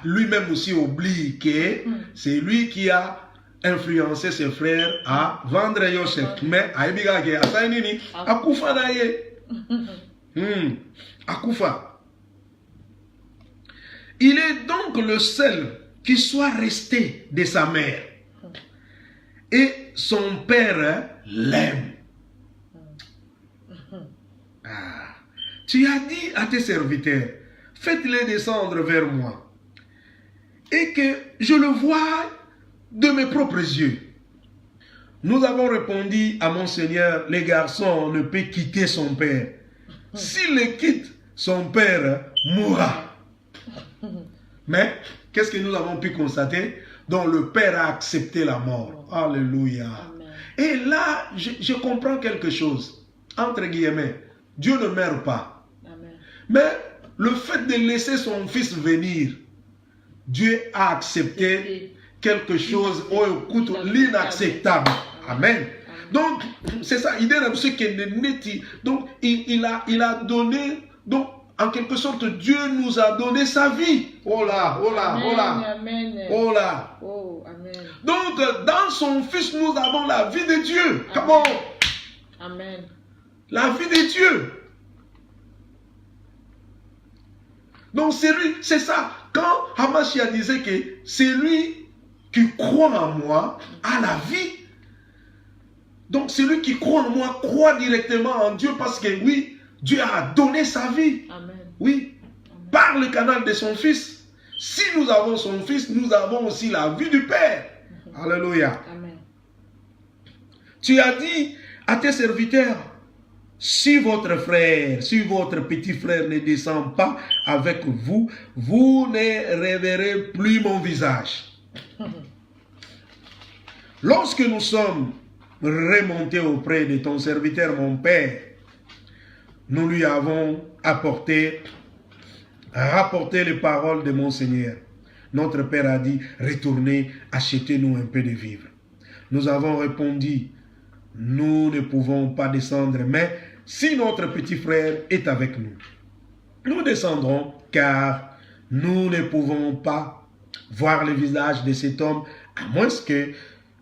Lui-même aussi oublie que c'est lui qui a influencé ses frères à vendre Joseph. Mais Akufa. Il est donc le seul qui soit resté de sa mère. Et son père l'aime. Tu as dit à tes serviteurs, faites-les descendre vers moi, et que je le voie de mes propres yeux. Nous avons répondu à mon Seigneur, les garçons ne peuvent quitter son père. S'il le quitte, son père mourra. Mais, qu'est-ce que nous avons pu constater? Donc le père a accepté la mort. Alléluia. Amen. Et là, je comprends quelque chose. Entre guillemets, Dieu ne meurt pas. Amen. Mais le fait de laisser son fils venir, Dieu a accepté quelque chose, l'inacceptable. Amen. Donc, c'est ça. Donc, il a donné, donc, en quelque sorte, Dieu nous a donné sa vie. Oh là, oh là, oh là. Amen. Oh là. Oh, amen. Donc, dans son fils, nous avons la vie de Dieu. Comment? Amen. La vie de Dieu. Donc, c'est ça. Quand Hamashia disait que c'est lui qui croit en moi a la vie. Donc, celui qui croit en moi croit directement en Dieu parce que oui, Dieu a donné sa vie. Amen. Oui. Amen. Par le canal de son Fils. Si nous avons son Fils, nous avons aussi la vie du Père. Amen. Alléluia. Amen. Tu as dit à tes serviteurs, si votre frère, si votre petit frère ne descend pas avec vous, vous ne reverrez plus mon visage. Lorsque nous sommes remontés auprès de ton serviteur, mon Père, nous lui avons rapporté les paroles de mon Seigneur. Notre Père a dit, retournez, achetez-nous un peu de vivres. Nous avons répondu, nous ne pouvons pas descendre, mais si notre petit frère est avec nous, nous descendrons, car nous ne pouvons pas voir le visage de cet homme, à moins que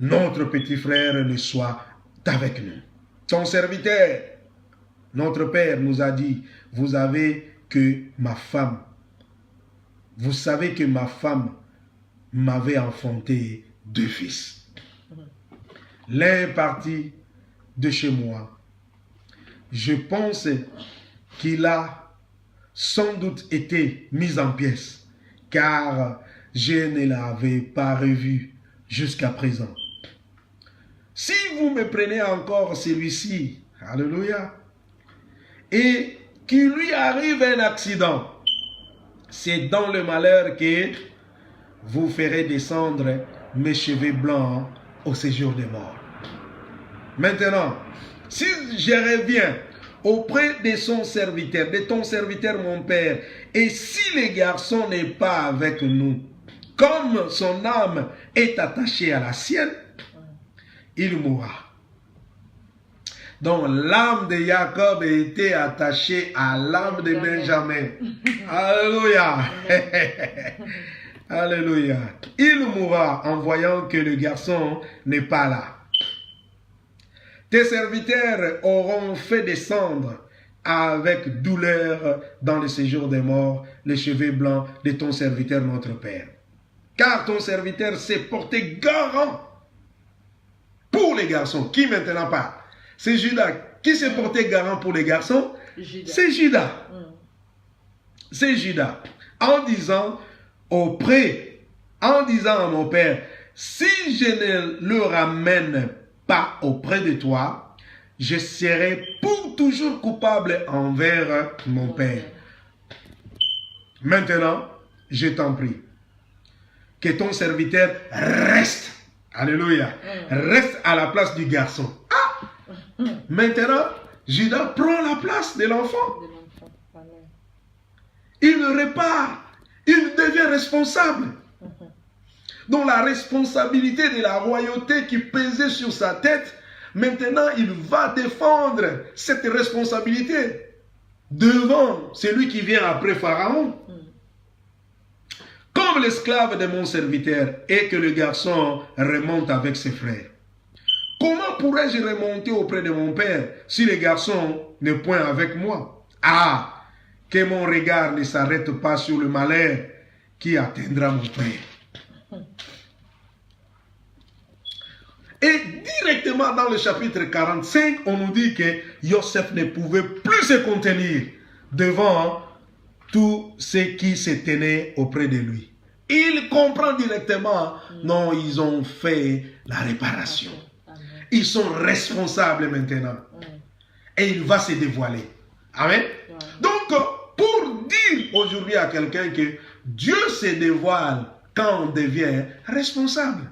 notre petit frère ne soit avec nous. Ton serviteur, notre Père, nous a dit, vous savez que ma femme m'avait enfanté 2 fils. L'un est parti de chez moi. Je pense qu'il a sans doute été mis en pièces, car je ne l'avais pas revu jusqu'à présent. Si vous me prenez encore celui-ci, alléluia, et qu'il lui arrive un accident, c'est dans le malheur que vous ferez descendre mes cheveux blancs au séjour des morts. Maintenant, si je reviens auprès de son serviteur, de ton serviteur mon Père, et si le garçon n'est pas avec nous, comme son âme est attachée à la sienne, il mourra. Donc l'âme de Jacob était attachée à l'âme de Benjamin. Alléluia. Alléluia. Il mourra en voyant que le garçon n'est pas là. Tes serviteurs auront fait descendre avec douleur dans le séjour des morts les cheveux blancs de ton serviteur notre Père. Car ton serviteur s'est porté garant pour les garçons. Qui maintenant parle? C'est Judas. Qui s'est porté garant pour les garçons? C'est Judas. C'est Judas. En disant à mon père, si je ne le ramène pas auprès de toi, je serai pour toujours coupable envers mon père. Maintenant, je t'en prie, que ton serviteur reste, alléluia, reste à la place du garçon. Ah! Maintenant, Judas prend la place de l'enfant. Il le répare, il devient responsable. Donc la responsabilité de la royauté qui pesait sur sa tête, maintenant il va défendre cette responsabilité devant celui qui vient après Pharaon. Comme l'esclave de mon serviteur et que le garçon remonte avec ses frères. Comment pourrais-je remonter auprès de mon père si le garçon n'est point avec moi? Ah! Que mon regard ne s'arrête pas sur le malheur qui atteindra mon père. Et directement dans le chapitre 45, on nous dit que Joseph ne pouvait plus se contenir devant tout ce qui se tenait auprès de lui. Il comprend directement, non, ils ont fait la réparation. Ils sont responsables maintenant. Et il va se dévoiler. Amen. Donc, pour dire aujourd'hui à quelqu'un que Dieu se dévoile quand on devient responsable.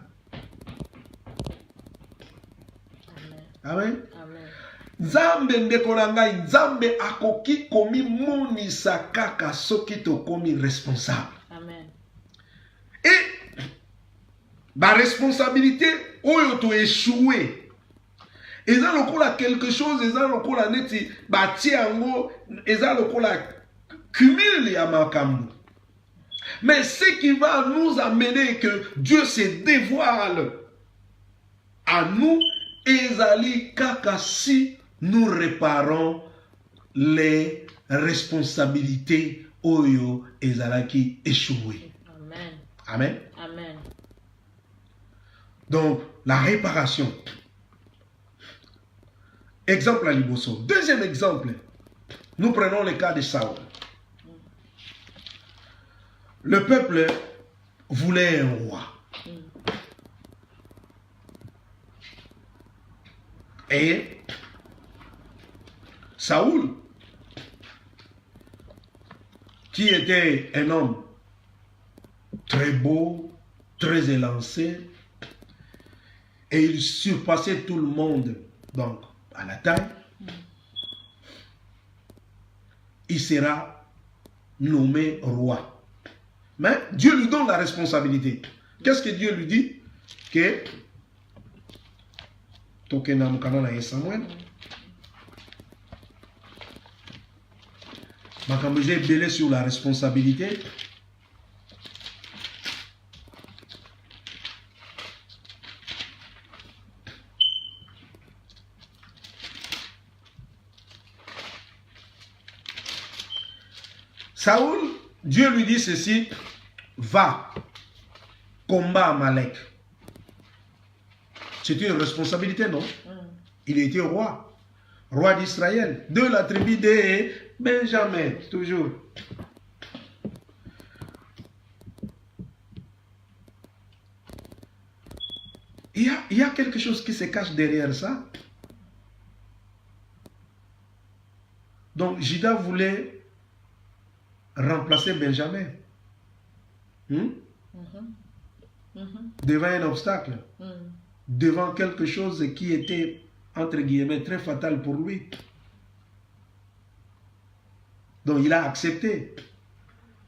Amen. Nzambe ndekolanga nzambe akoki komi monisa kaka soki tokomi responsable. Amen. Et la responsabilité oyo to échoué. Eza lokola quelque chose, eza lokola neti bati yango, eza lokola cumul ya makambo. Mais ce qui va nous amener que Dieu se dévoile à nous, ezali kaka si nous réparons les responsabilités oyo ezalaki échouées. Amen. Amen. Amen. Donc, la réparation. Exemple à Liboso. Deuxième exemple, nous prenons le cas de Saül. Le peuple voulait un roi. Et Saül, qui était un homme très beau, très élancé, et il surpassait tout le monde, donc à la taille, il sera nommé roi. Mais Dieu lui donne la responsabilité. Qu'est-ce que Dieu lui dit? Que Samuel, j'ai belé sur la responsabilité. Saül, Dieu lui dit ceci, va, combat Amalek. C'était une responsabilité, non? Il était roi, roi d'Israël, de la tribu de Benjamin, toujours. Il y a quelque chose qui se cache derrière ça. Donc, Judas voulait remplacer Benjamin. Devant un obstacle. Devant quelque chose qui était, entre guillemets, très fatal pour lui. Donc, il a accepté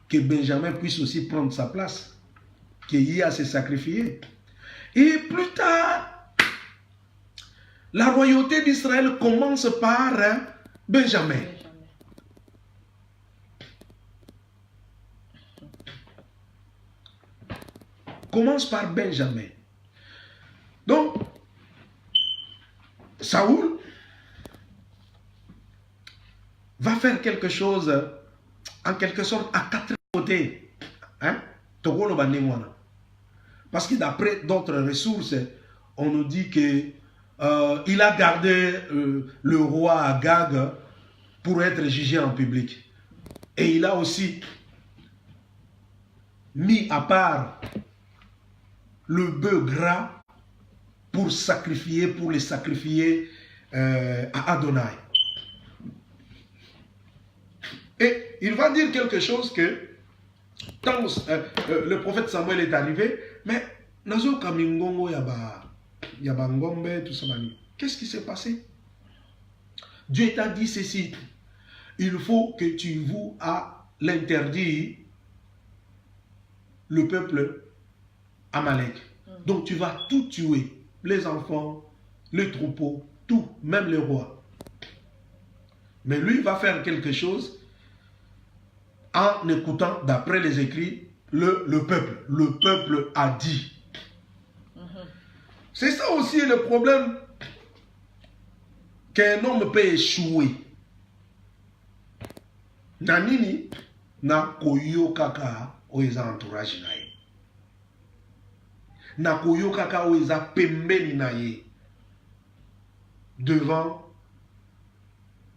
que Benjamin puisse aussi prendre sa place, qu'il y ait à se sacrifier. Et plus tard, la royauté d'Israël commence par Benjamin. Commence par Benjamin. Donc, Saül va faire quelque chose, en quelque sorte, à quatre côtés. Hein? Parce que d'après d'autres ressources, on nous dit que il a gardé le roi Agag pour être jugé en public. Et il a aussi mis à part le bœuf gras pour les sacrifier à Adonai. Et il va dire quelque chose que quand le prophète Samuel est arrivé, mais Nazo Kamingongo Yabangombe, tout ça. Qu'est-ce qui s'est passé? Dieu t'a dit ceci. Il faut que tu voues à l'interdire le peuple Amalek. Donc tu vas tout tuer. Les enfants, les troupeaux, tout, même les rois. Mais lui va faire quelque chose en écoutant, d'après les écrits, le peuple. Le peuple a dit. C'est ça aussi le problème qu'un homme peut échouer. Nanini na koyo kaka oeza entourage na ye. Na koyo kaka oeza pembeni na ye. Devant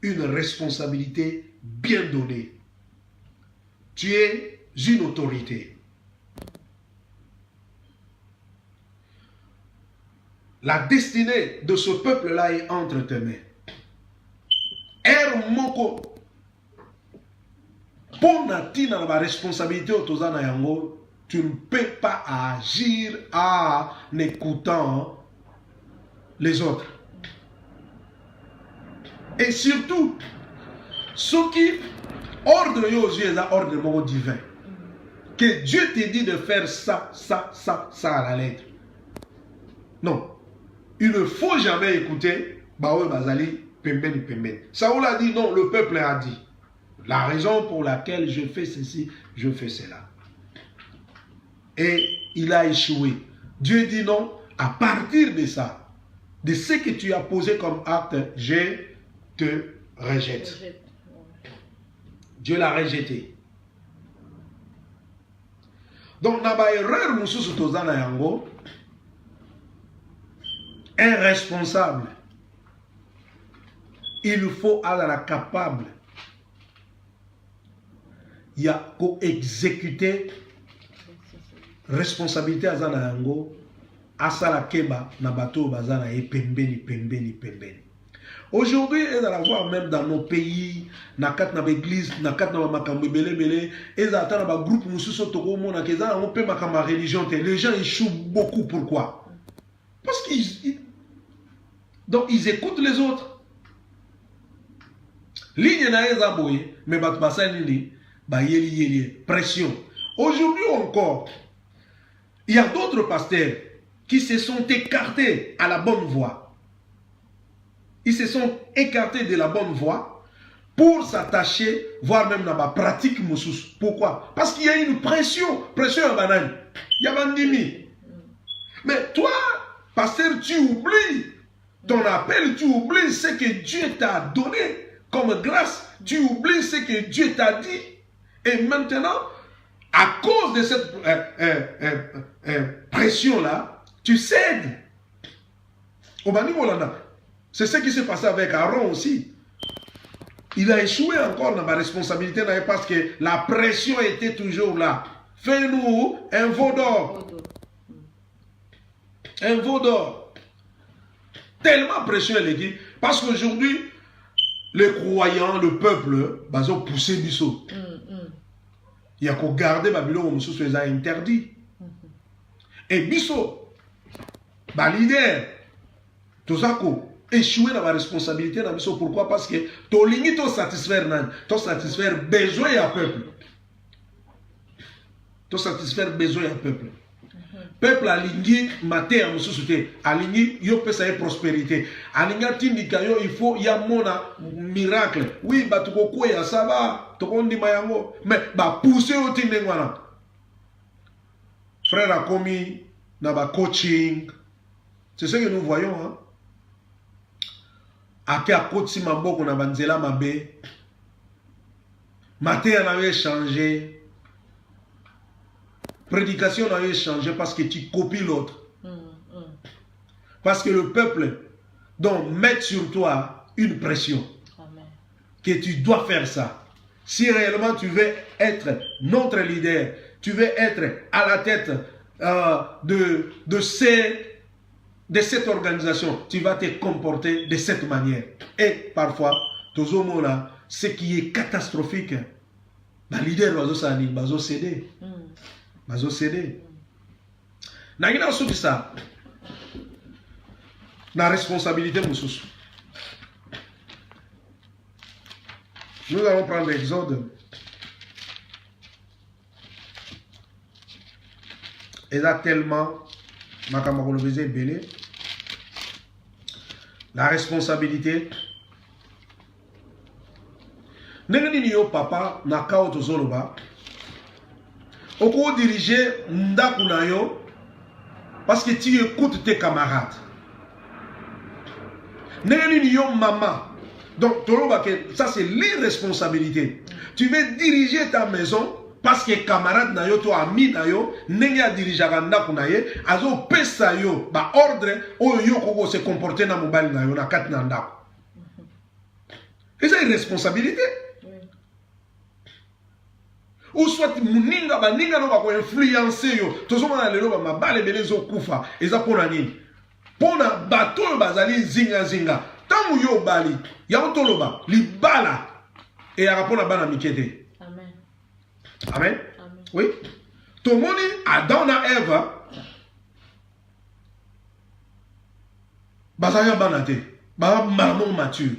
une responsabilité bien donnée. Tu es une autorité. La destinée de ce peuple-là est entre tes mains. Moko. Pour la responsabilité autozana yango, tu ne peux pas agir en écoutant les autres. Et surtout, ce qui ordre aux yeux est ordre mot divin. Que Dieu te dit de faire ça, ça, ça, ça à la lettre. Non. Il ne faut jamais écouter Baoui Bazali, Pembeni, Pembeni. Saoul a dit non, le peuple a dit. La raison pour laquelle je fais ceci, je fais cela. Et il a échoué. Dieu dit non, à partir de ça, de ce que tu as posé comme acte, je te rejette. Dieu l'a rejeté. Donc, naba erreur mususu tozana yango, un responsable, il faut être capable, il y a qu'à exécuter responsabilité à zana yango, asala keba na bato bazana e pembeni. Aujourd'hui, et à la voir même dans nos pays, na kat na l'église, na kat na makambo belé, et à ta na ba groupe mususu toko mona keza on peut makama religion, les gens échouent beaucoup. Pourquoi? Parce qu'ils donc ils écoutent les autres. Ligne na eza boye, mais bat basani ba yeli pression. Aujourd'hui encore, il y a d'autres pasteurs qui se sont écartés à la bonne voie. Ils se sont écartés de la bonne voie pour s'attacher, voire même dans ma pratique moussous. Pourquoi? Parce qu'il y a une pression à banane. Il y a bandimi. Mais toi, pasteur, tu oublies ton appel, tu oublies ce que Dieu t'a donné comme grâce, tu oublies ce que Dieu t'a dit. Et maintenant, à cause de cette pression-là, tu cèdes. Au Bani Molana. C'est ce qui s'est passé avec Aaron aussi. Il a échoué encore dans ma responsabilité parce que la pression était toujours là. Fais-nous un veau d'or. Un veau d'or. Tellement pression elle est dit. Parce qu'aujourd'hui, les croyants, le peuple, ils ont poussé Bissot. Il y a qu'à garder Babylone comme ce soit interdit. Et Bissot, leader, tout ça, échouer dans la responsabilité dans Bissot. Pourquoi? Parce que tu limite ton satisfaire besoin à peuple. Tu satisfaire besoin à peuple. Peuple a lingi maté à société, a lingi yo pesa prospérité, a linga tindika yo il faut ya mona miracle. Oui, ba tu ko ya ça va, to kondi mayango, mais ba pousser au tindengwana. Frère a commis na ba coaching. C'est ce que nous voyons hein. Ake a kotsi maboko na banzela mabe. Maté a avait changé. Prédication n'a changé parce que tu copies l'autre. Parce que le peuple donc mettre sur toi une pression. Amen. Que tu dois faire ça. Si réellement tu veux être notre leader, tu veux être à la tête de cette organisation, tu vas te comporter de cette manière. Et parfois, ce qui est catastrophique, le leader va céder. Va céder. Nagina soubi ça. La responsabilité, Moussous. Nous allons prendre l'Exode. Et là, tellement, la responsabilité. Neneni yo papa na kao tozoloba. Oko diriger ndaku na yo parce que tu écoutes tes camarades. Neneni yo maman. Donc ça c'est l'irresponsabilité. Tu veux diriger ta maison parce que camarade na yo to ami na yo nenge a dirigeaka ndaku na ye azo pesa yo ba ordre oyo yo koko se comporter na mobile na yo na kati na ndaku. Et c'est une responsabilité. Ou soit muninga baninga no bako influencer yo tozoma na lelo ba mabale belezo kufa eza pona nini pona bato bazali zinga tamu yo bali ya otoloba libala et ya rapona bana mikete. Amen. Amen. Amen. Oui. Tomoni Adam na Eva bazaya banate ba maman mature.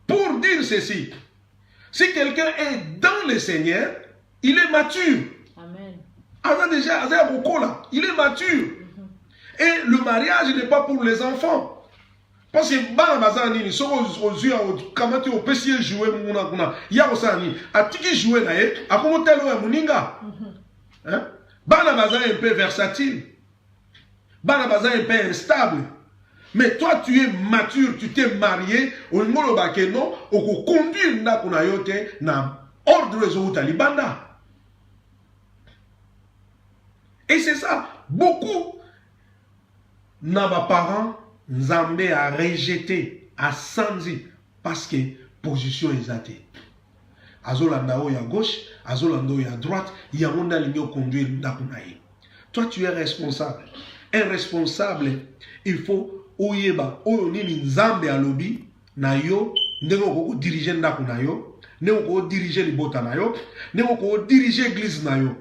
Pour dire ceci, si quelqu'un est dans le Seigneur, il est mature. Amen. Il est mature. Et le mariage n'est pas pour les enfants. Parce que bana bazani so aux yeux comment tu peux jouer muna ya osani atiki jouer na ye akomo telo ya muninga. Hein? Bana bazani un peu versatile. Bana bazani un peu instable. Mais toi, tu es mature, tu t'es marié, au niveau de non, au conduire na kuna yote na ordre zo talibanda. Et c'est ça, beaucoup na ba parents Nzambe a rejeté, a sandi parce que position exatée. Azolanda o ya gauche, azolanda o ya droite, ya mona linyo conduire na kuna ye. Toi, tu es responsable. Un responsable, il faut oyeba oyo nini nzambe alobi na yo ndenge oko diriger ndako na yo ndenge oko diriger libota na yo ndenge oko diriger église na yo.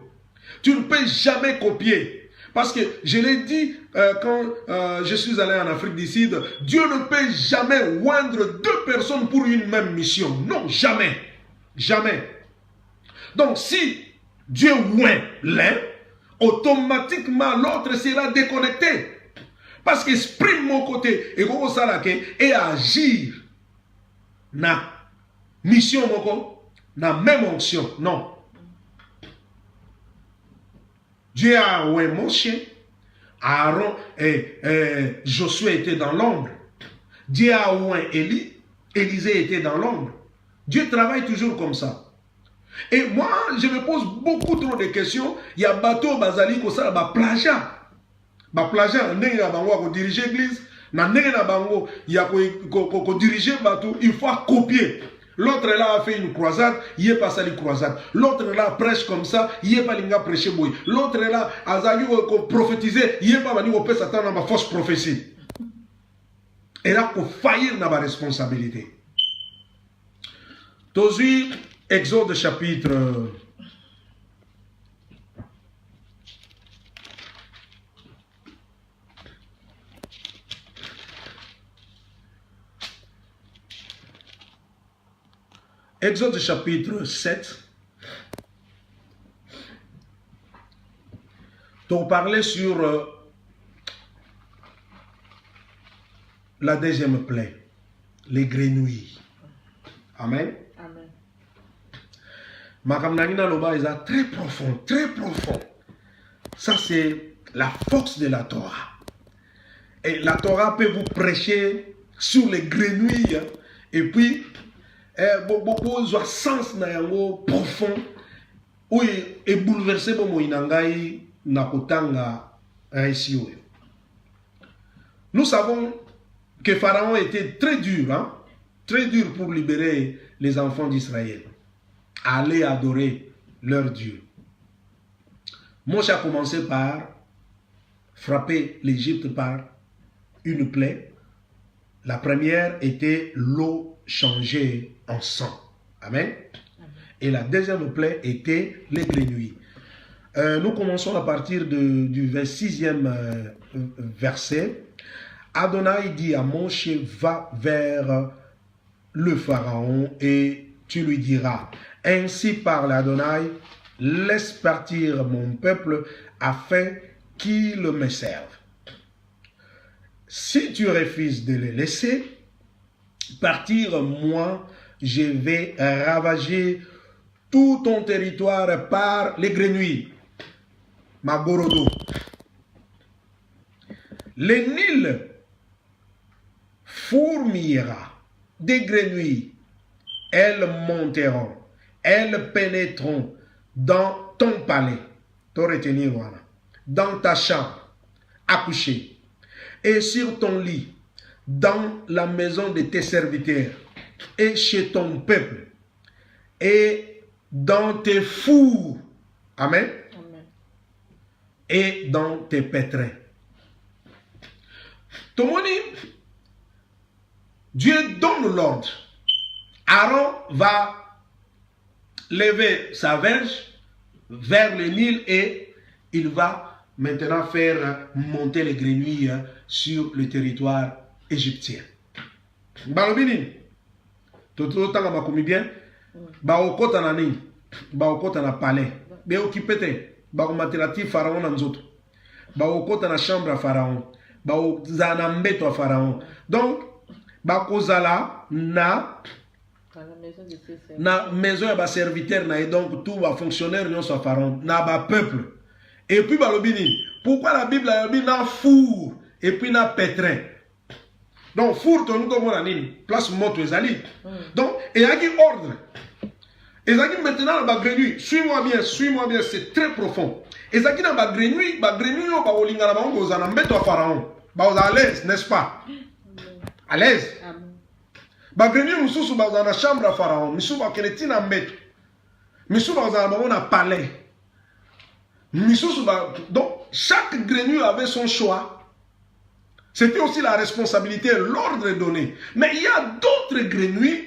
Tu ne peux jamais copier parce que je l'ai dit quand je suis allé en Afrique du Sud, Dieu ne peut jamais oindre deux personnes pour une même mission. Non, jamais. Jamais. Donc si Dieu oint l'un, automatiquement l'autre sera déconnecté. Parce que exprime mon côté et agir na mission moko na même onction. Non. Dieu a oué Moshe, Aaron et Josué étaient dans l'ombre. Dieu a oué Élie, Élisée était dans l'ombre. Dieu travaille toujours comme ça. Et moi, je me pose beaucoup trop de questions. Il y a bateau bazali ko ça ba plagiat. Ba plagiat ndenge na bango ko diriger l'église, na ndenge na bango ya ko diriger bateau, il faut copier. L'autre là a fait une croisade, il est passé à la croisade. L'autre là prêche comme ça, il est pas linga prêcher boy. L'autre là a zali ko prophétiser, il est pas venu au père Satan dans ma fausse prophétie. Et là ko faillir dans ma responsabilité. Tozi Exode chapitre Exode chapitre 7. On parlait sur la deuxième plaie, les grenouilles. Amen. Amen. Makamnanina Loba est très profond, très profond. Ça c'est la force de la Torah. Et la Torah peut vous prêcher sur les grenouilles et puis beaucoup de sens profond oui et bouleversé bomo inangai nakotanga récit. Nous savons que Pharaon était très dur, hein? Très dur pour libérer les enfants d'Israël. Aller adorer leur Dieu. Moïse a commencé par frapper l'Égypte par une plaie. La première était l'eau changée en sang. Amen. Et la deuxième plaie était les grenouilles. Nous commençons à partir du 26e verset. Adonai dit à Moshe, va vers le Pharaon et tu lui diras, ainsi parle Adonai, laisse partir mon peuple afin qu'il me serve. Si tu refuses de le laisser partir, moi, je vais ravager tout ton territoire par les grenouilles. Magorodo. Le Nil fourmillera des grenouilles. Elles monteront, elles pénétreront dans ton palais, dans ta chambre, à coucher, et sur ton lit, dans la maison de tes serviteurs, et chez ton peuple, et dans tes fours. Amen. Amen. Et dans tes pétrins. Tomoni, Dieu donne l'ordre. Aaron va lever sa verge vers le Nil et il va maintenant faire monter les grenouilles sur le territoire égyptien. Balobini, tout tanga makomi bien, ba okota na ni, ba okota na palais, be okipete, ba komaterati pharaon na nzoto, ba okota na chambre à pharaon, ba ozana mbeto à pharaon. Donc ba kozala na maison ya ba serviteur na et donc tout va fonctionnaire non soit pharaon na ba peuple. Et puis balobini, pourquoi la Bible a dit na four et puis na pétrin. Donc four to nous comme on nini place moto ezali. Donc et y a qui ordre. Et ça qui maintenant ba grenouille, suis-moi bien, c'est très profond. Et ça qui na ba grenouille on ba olinga na ba ngo za na mbeto pharaon. Ba à l'aise, n'est-ce pas? À l'aise. Ba grenouille mususu ba na chambre à pharaon, mususu ba keleti na mbeto. Mususu ba na palais. Donc, chaque grenouille avait son choix. C'était aussi la responsabilité, l'ordre donné. Mais il y a d'autres grenouilles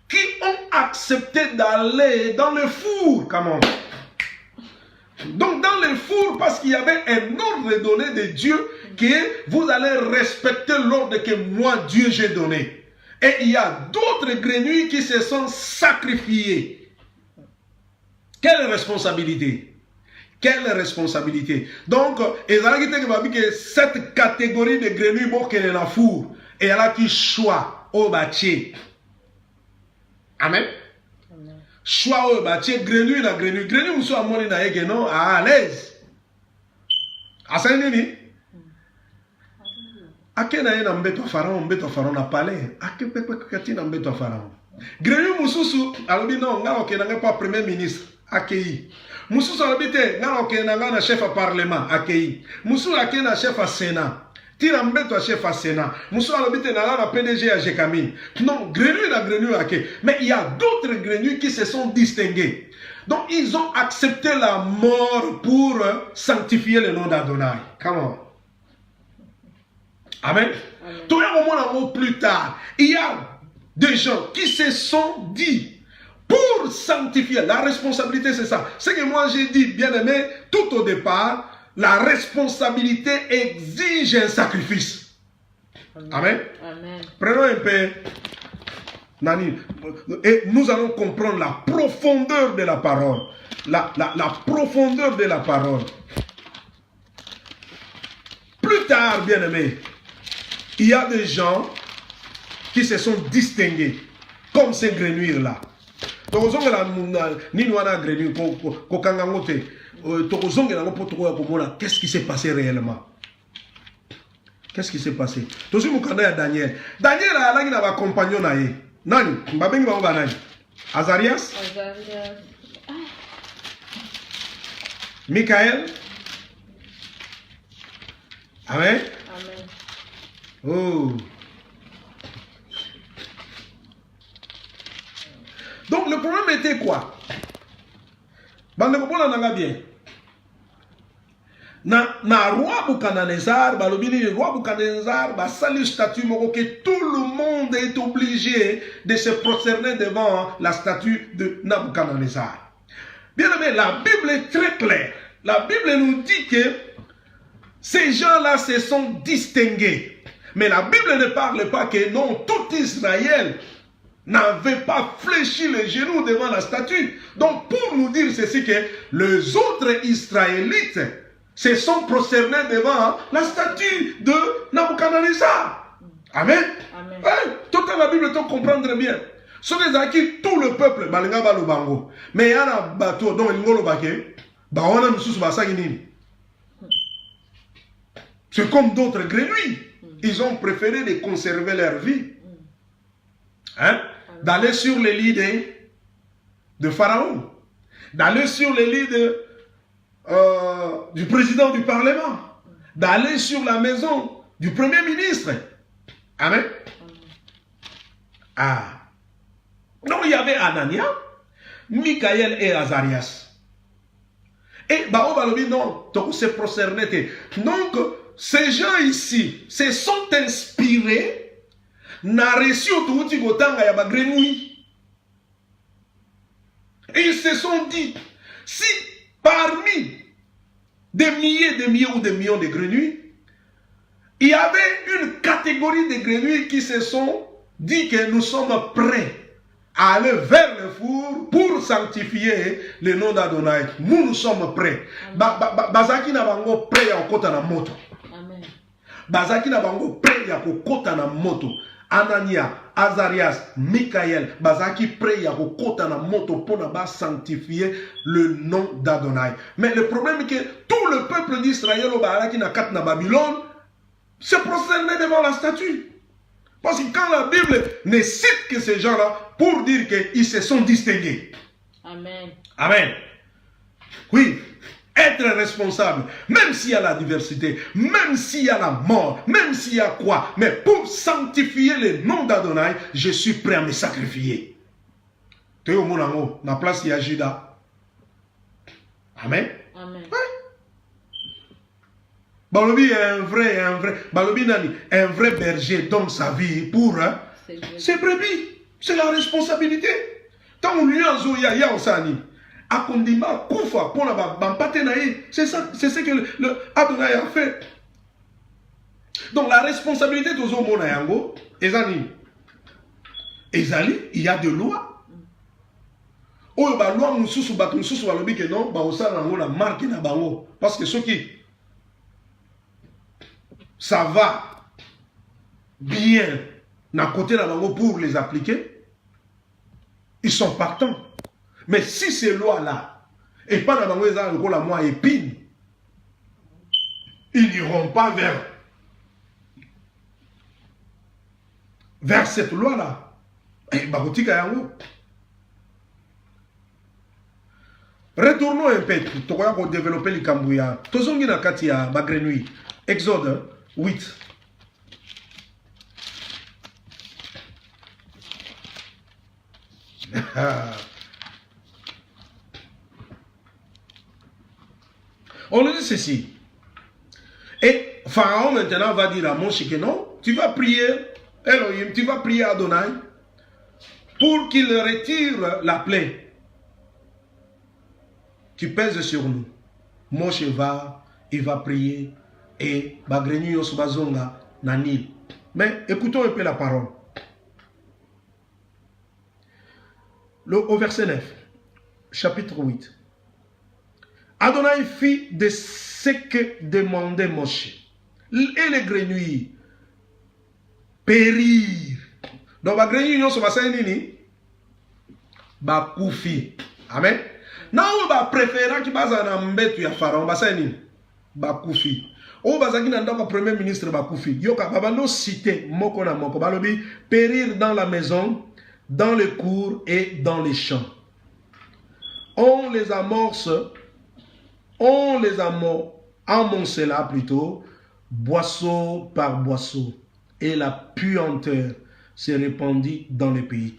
qui ont accepté d'aller dans le four. Comment? Donc, dans le four, parce qu'il y avait un ordre donné de Dieu, que vous allez respecter l'ordre que moi, Dieu, j'ai donné. Et il y a d'autres grenouilles qui se sont sacrifiées. Quelle responsabilité? Quelle responsabilité. Donc, cette catégorie de grenouilles, bon, qu'elle est la four, et elle a qui choix au bâti. Amen. Choix au bâti, grenouille na grenouille. Grenouille, nous sommes à l'aise. À Saint-Denis. Ake na yena mbeto pharaon na palais. Ake pekati na mbeto pharaon. Grenouille mususu, alobi non, nga okenanga pas premier ministre. Accueilli. Moussou salabite, nga okenanga na chef à parlement, accueilli. Moussou ake na chef à sénat. Tira mbeto chef à sénat. Moussou salabite na PDG à Jekami. Non, grenouille ake. Mais il y a d'autres grenouilles qui se sont distingués. Donc ils ont accepté la mort pour sanctifier le nom d'Adonai. Comment? Amen. Tout un moment plus tard, il y a des gens qui se sont dit pour sanctifier, la responsabilité c'est ça. Ce que moi j'ai dit, bien aimé, tout au départ, la responsabilité exige un sacrifice. Amen. Amen. Prenons un peu, Nani, et nous allons comprendre la profondeur de la parole. La profondeur de la parole. Plus tard, bien aimé, il y a des gens qui se sont distingués, comme ces grenouilles-là. Donc, qu'est-ce qui s'est passé réellement? Qu'est-ce qui s'est passé? Daniel. Daniel a un compagnon. Nani? Azarias? Michael? Amen? Amen. Oh. Donc le problème était quoi? Bande kopona nanga bien. Na roi Boukhananézar, le roi Boukhananézar, sali statue moko que tout le monde est obligé de se prosterner devant la statue de Nabuchodonosor. Bien aimé, la Bible est très claire. La Bible nous dit que ces gens-là se sont distingués. Mais la Bible ne parle pas que non, tout Israël n'avait pas fléchi les genoux devant la statue. Donc pour nous dire ceci, que les autres Israélites se sont prosternés devant la statue de Nabuchodonosor. Amen. Amen. Tout la Bible te comprendre bien. Ce qui acquis tout le peuple, balinga ba bango. Mais il y a un bateau dont il ngolo baké, ba wana msusu ba sangi. C'est comme d'autres grenouilles. Ils ont préféré de conserver leur vie. Hein? D'aller sur les lits de Pharaon. D'aller sur les lits du président du Parlement. D'aller sur la maison du Premier ministre. Amen. Ah. Donc il y avait Anania, Michael et Azarias. Et Baobalobi, non, donc c'est prosterné. Donc ces gens ici se sont inspirés, n'a reçu tout le grenouille. Et ils se sont dit, si parmi des milliers ou des millions de grenouilles, il y avait une catégorie de grenouilles qui se sont dit que nous sommes prêts à aller vers le four pour sanctifier le nom d'Adonai. Nous sommes prêts. Bazaki na bango prêt à kota na moto. Amen. Bazaki na bango prêt à kota na moto. Anania, Azarias, Michael, Bazaki prêt à kota na moto pour na sanctifier le nom d'Adonai. Mais le problème est que tout le peuple d'Israël au Baraki na kat na Babylone se prosternait devant la statue. Parce que quand la Bible ne cite que ces gens-là pour dire qu'ils se sont distingués. Amen. Amen. Oui, être responsable, même s'il y a la diversité, même s'il y a la mort, même s'il y a quoi, mais pour sanctifier le nom d'Adonai, je suis prêt à me sacrifier. Tu es au mon amour, la place il y a Judas. Amen. Amen. Ouais. Balobi est un vrai berger donne sa vie pour ses brebis. C'est la responsabilité. Tant on lui a zoya ya osani, akondima kufa pour la bampate naïe. C'est ça, c'est ce que le Adonai a fait. Donc la responsabilité de Zomo Nayango, Ezali, il y a des lois. Oh ba loi mususu batu mususu balobi que non, ba osana ngo la marque na bango parce que ceux qui ça va bien d'un côté là pour les appliquer, ils sont partants. Mais si ces lois-là, et pas dans la moi épine, ils n'iront pas vers cette loi-là. Et retournons un peu, pour développer les Kambouya. Tozongi na katia bagrenui. Exode 8. On nous dit ceci. Et Pharaon maintenant va dire à Moshe que non, tu vas prier Elohim, tu vas prier Adonai pour qu'il retire la plaie qui pèse sur nous. Moshe il va prier et Bagrenu Yosubazonga Nanil. Mais écoutons un peu la parole. Au verset 9, chapitre 8. Adonai fit de ce que demandait Moshe. Et les grenouilles périrent. Donc, les grenouilles sont passées ba koufi. Amen. Now, ba préférant qui basa na mbetu ya Pharaon basa ba koufi. O bazaki na ndako premier ministre ba koufi. Yoka babano cité moko na moko balobi périr dans la maison, dans les cours et dans les champs. On les amorce, amoncela plutôt, boisseau par boisseau, et la puanteur se répandit dans le pays.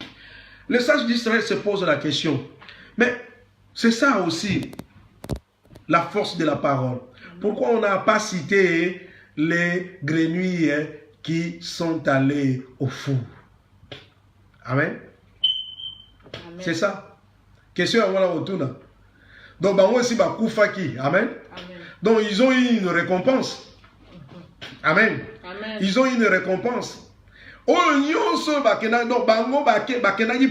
les sages d'Israël se posent la question. Mais c'est ça aussi, la force de la parole. Pourquoi on n'a pas cité les grenouilles qui sont allés au four? Amen. Amen. C'est ça. Question à moi autour. Donc, bah, moi aussi, bah, Koufaki. Amen. Amen. Donc, ils ont eu une récompense. Amen. Amen. Ils ont eu une récompense. Oh, nyonso, bah, donc, bango, bah,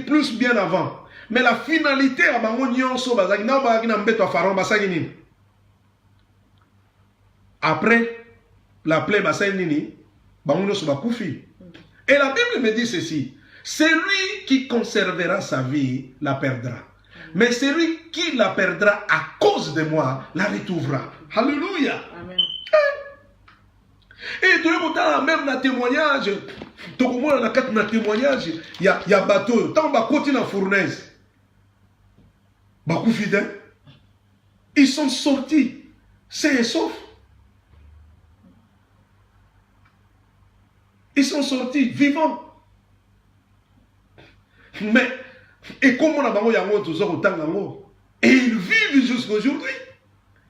plus bien avant. Mais la finalité, à bango, nyonso, bah, après, la plaie, bah, bango, nyonso, bah, koufi. Et la Bible me dit ceci. Celui qui conservera sa vie la perdra. Mais celui qui la perdra à cause de moi la retrouvera. Alléluia. Amen. Et tu vois, même dans le témoignage, dans le témoignage, il y a bateau. Tant que côté dans la fournaise, ils sont sortis sains et saufs. Ils sont sortis vivants. Mais, et comme on a et ils vivent jusqu'à aujourd'hui.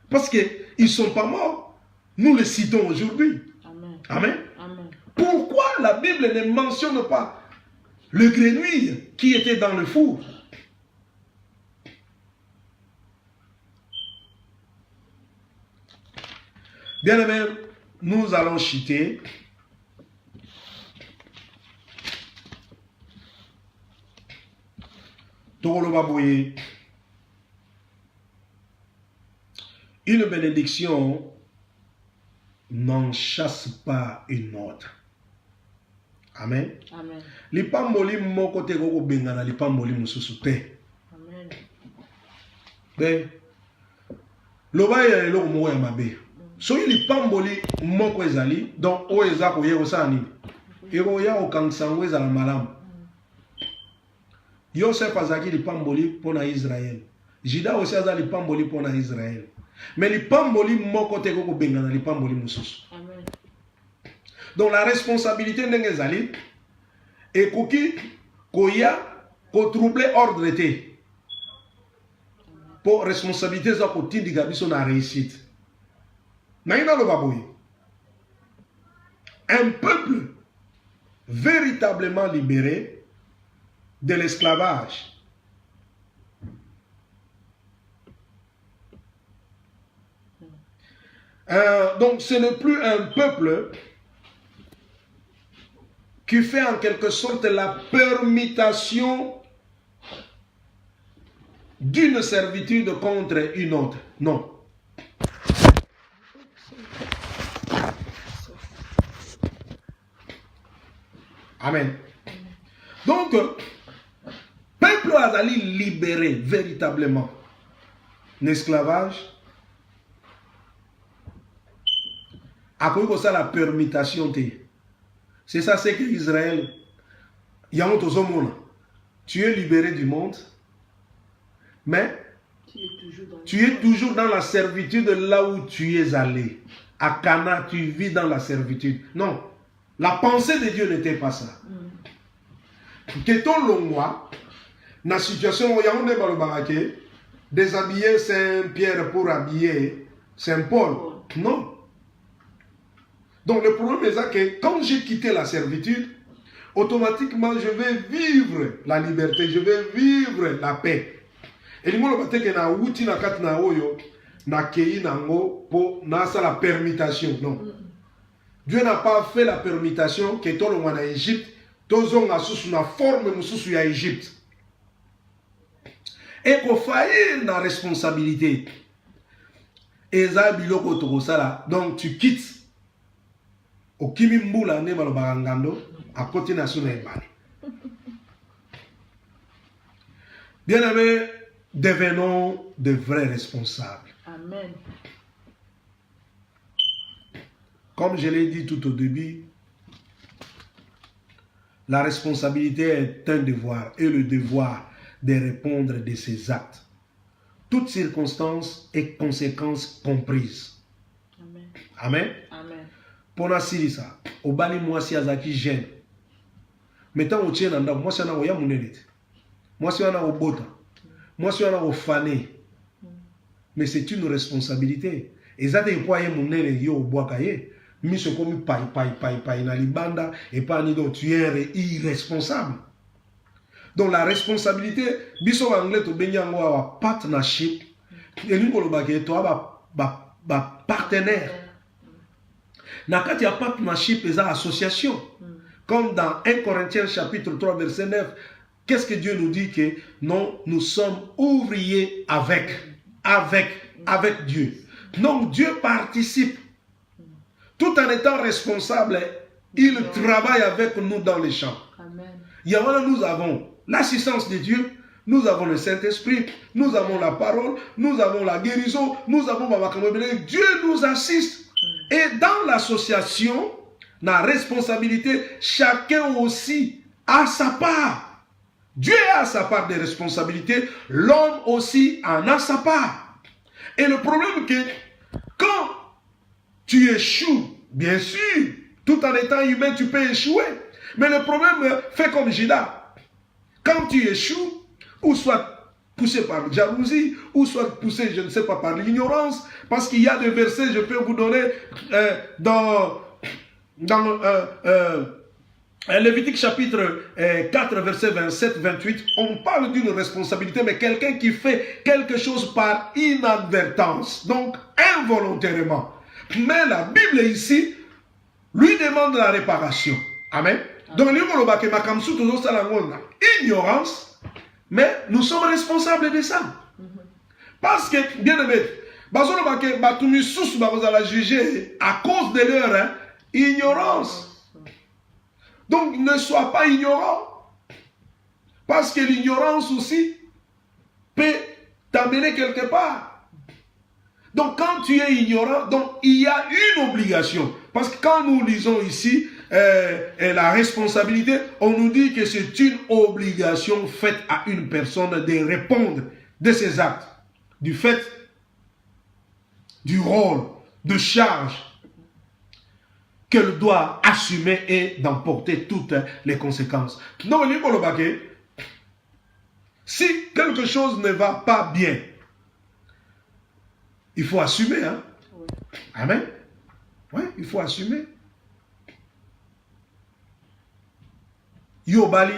Parce qu'ils ne sont pas morts. Nous les citons aujourd'hui. Amen. Amen. Amen. Pourquoi la Bible ne mentionne pas le grenouille qui était dans le four? Bien aimé, nous allons citer une bénédiction n'en chasse pas une autre. Amen. Amen. Lipamboli moko te koko bengana lipamboli mususu te. Amen. Ben, loba ya eloko moko ya mabe. So lipamboli moko ezali, donc o ezako yeko sani. Ero ya okangsangwe ezala malamu. Yosef azaki lipamboli pona Israël. Juda aussi azali lipamboli pona Israël. Mais lipamboli moko te koko bengana lipamboli mususu. Amen. Donc la responsabilité n'engezali et koki koya ko troubler ordre te. Pour responsabilité za ko tindika biso na réussite. Naina lo baboyi. Un peuple véritablement libéré de l'esclavage. Donc ce n'est plus un peuple qui fait en quelque sorte la permutation d'une servitude contre une autre. Non. Amen. Donc, peuple azali libéré véritablement l'esclavage. Après ça, la permutation. C'est ça, c'est que Israël, tu es libéré du monde, mais tu es toujours dans la servitude là où tu es allé. À Cana, tu vis dans la servitude. Non, la pensée de Dieu n'était pas ça. Que ton longwa, dans la situation où il y a déshabiller Saint-Pierre pour habiller Saint-Paul. Non. Donc le problème est que quand j'ai quitté la servitude, automatiquement je vais vivre la liberté, je vais vivre la paix. Et le monde que na wuti na kat na oyo na kei nango pour na sa la permutation. Non. Dieu n'a pas fait la permutation que tout le monde en Égypte, tout a sous la forme mususu ya Égypte. Et qu'on faille la responsabilité. Et ça biloko tokosala. Donc tu quittes au Kimimbula ne balobangando à côté national. Bien aimé, devenons de vrais responsables. Amen. Comme je l'ai dit tout au début, la responsabilité est un devoir et le devoir de répondre de ses actes. Toutes circonstances et conséquences comprises. Amen. Amen. Amen. Pour la ça, au bali moi si azaki jeune. Mettons au tien anda moi ça na oya munelite. Moi, si on a au bota. Moi, si on a au fané. Mais c'est une responsabilité. Et ça, c'est pourquoi mon nez est au bois caillé. Mais c'est comme paille, na libanda, et pas ni d'autre, tu es irresponsable. Donc la responsabilité, biso anglais to benyango wa partnership, et nous kolo bagé to ba partenaire. Na kati ya partnership et association. Comme dans 1 Corinthiens chapitre 3 verset 9, qu'est-ce que Dieu nous dit que non, nous sommes ouvriers avec Dieu. Donc Dieu participe. Tout en étant responsable, il travaille avec nous dans les champs. Amen. Nous avons l'assistance de Dieu, nous avons le Saint-Esprit, nous avons la parole, nous avons la guérison, nous avons Dieu nous assiste. Et dans l'association, la responsabilité, chacun aussi a sa part. Dieu a sa part de responsabilité, l'homme aussi en a sa part. Et le problème est que quand tu échoues, bien sûr, tout en étant humain, tu peux échouer. Mais le problème fait comme Judas. Quand tu échoues, ou soit poussé par jalousie, ou soit poussé, je ne sais pas, par l'ignorance, parce qu'il y a des versets, je peux vous donner dans Lévitique chapitre 4, verset 27-28, on parle d'une responsabilité, mais quelqu'un qui fait quelque chose par inadvertance, donc involontairement. Mais la Bible ici lui demande la réparation. Amen. Donc, ignorance, mais nous sommes responsables de ça. Parce que, bien aimé, juger à cause de leur ignorance. Donc, ne sois pas ignorant. Parce que l'ignorance aussi peut t'amener quelque part. Donc, quand tu es ignorant, donc il y a une obligation. Parce que quand nous lisons ici la responsabilité, on nous dit que c'est une obligation faite à une personne de répondre de ses actes, du fait, du rôle, de charge qu'elle doit assumer et d'emporter toutes les conséquences. Donc, si quelque chose ne va pas bien, il faut assumer. Hein? Oui. Amen. Oui, il faut assumer. Yo Bali,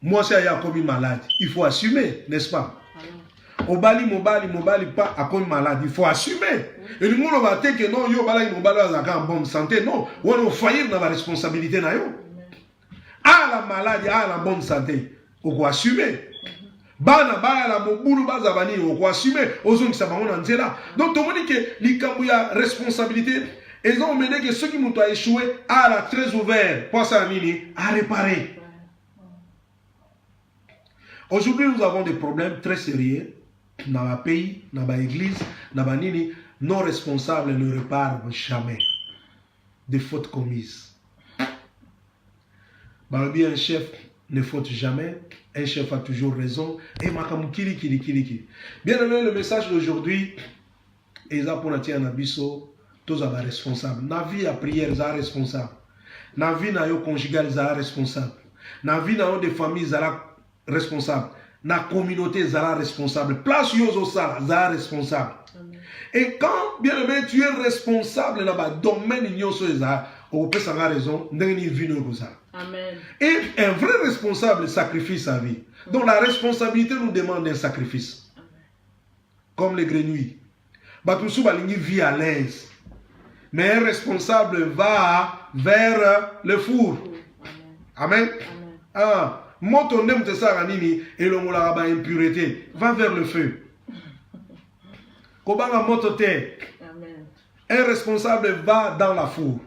moi c'est à commis malade. Il faut assumer, n'est-ce pas? Au Bali, Mobali, pas à commis malade. Il faut assumer. Et le monde va dire que non, yo Bali, Mobali, en bonne santé. Non, on a failli dans la responsabilité. À la maladie, à la bonne santé. On doit assumer. Bana la mobulu bazabani on assumer ozon qui s'abandonne en là. Donc tout le monde dit que l'ikambouya responsabilité ils ont mené que ceux qui m'ont échoué à la très ouvert pour ça à réparer. Aujourd'hui nous avons des problèmes très sérieux dans le pays, dans l'église, dans la nini. Nos responsables ne réparent jamais des fautes commises. Balobi un chef ne faute jamais. Un chef a toujours raison. Et kili. Bien aimé, le message d'aujourd'hui, Eza pour natia nabiso, tous sont responsables. Na vie à prière, ils sont responsables. Na vie na yo conjugal, ils sont responsables. Na vie na yo de famille, ils sont responsables. Na communauté, ils sont responsables. Place yo zosala, ils sont responsables. Et quand, bien aimé, tu es responsable dans le domaine ignon so eza, on peut s'en raison, n'enni vino comme ça. Amen. Et un vrai responsable sacrifie sa vie. Donc la responsabilité nous demande un sacrifice. Amen. Comme les grenouilles. Batusu balingi vit à l'aise. Mais un responsable va vers le four. Amen. Amen. Ah, moto nem te saranini et le moula ba impureté. Va vers le feu. Kobanga moto te. Amen. Un responsable va dans la four.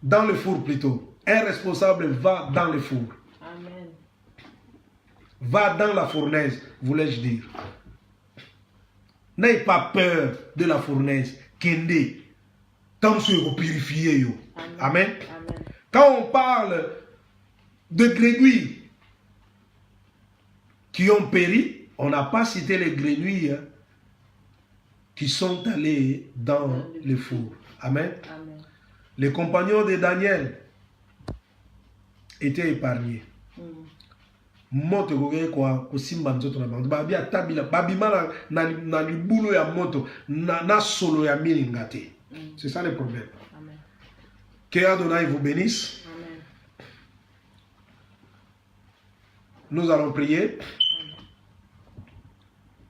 Dans le four plutôt. Un responsable va dans le four. Amen. Va dans la fournaise, voulais-je dire. N'ayez pas peur de la fournaise. Kende. Tant que vous purifiez. Amen. Amen. Quand on parle de grenouilles qui ont péri, on n'a pas cité les grenouilles qui sont allés dans le four. Amen. Amen. Les compagnons de Daniel étaient épargnés. moto kwa kusimba nzoto na bantu babi atabila babima na libulu ya moto na solo ya milinga te. C'est ça le problème. Amen. Que Adonai vous bénisse. Amen. Nous allons prier. Amen.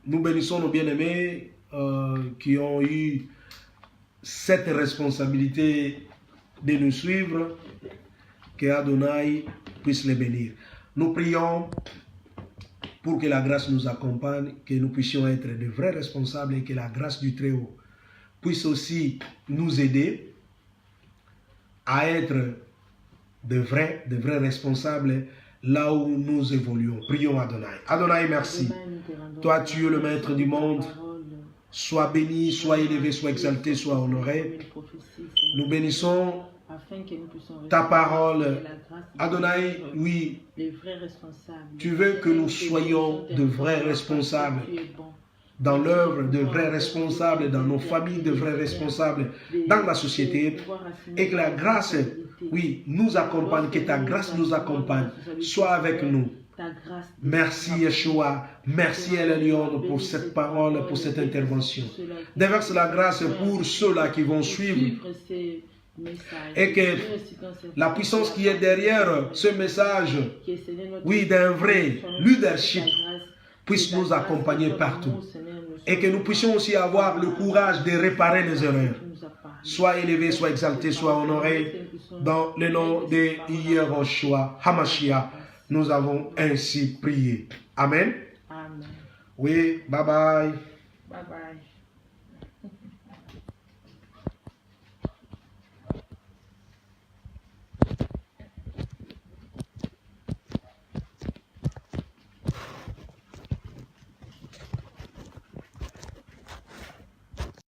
Nous bénissons nos bien-aimés qui ont eu cette responsabilité de nous suivre. Que Adonai puisse les bénir. Nous prions pour que la grâce nous accompagne, que nous puissions être de vrais responsables et que la grâce du Très-Haut puisse aussi nous aider à être de vrais responsables là où nous évoluons. Prions Adonai. Adonai, merci. Toi, tu es le maître du monde. Sois béni, sois élevé, sois exalté, sois honoré. Nous bénissons ta parole. Adonai, oui, tu veux que nous soyons de vrais responsables dans l'œuvre, de vrais responsables dans nos familles, de vrais responsables dans la société, et que la grâce, oui, nous accompagne, que ta grâce nous accompagne, soit avec nous. Merci Yeshua, merci El-Elyon pour cette parole, pour cette intervention. Déverse la grâce pour ceux-là qui vont suivre et que la puissance qui est derrière ce message, oui, d'un vrai leadership, puisse nous accompagner partout et que nous puissions aussi avoir le courage de réparer les erreurs. Sois élevé, sois exalté, sois honoré dans le nom de Yehoshua Hamashiach. Nous avons ainsi prié. Amen. Amen. Oui, bye bye. Bye bye.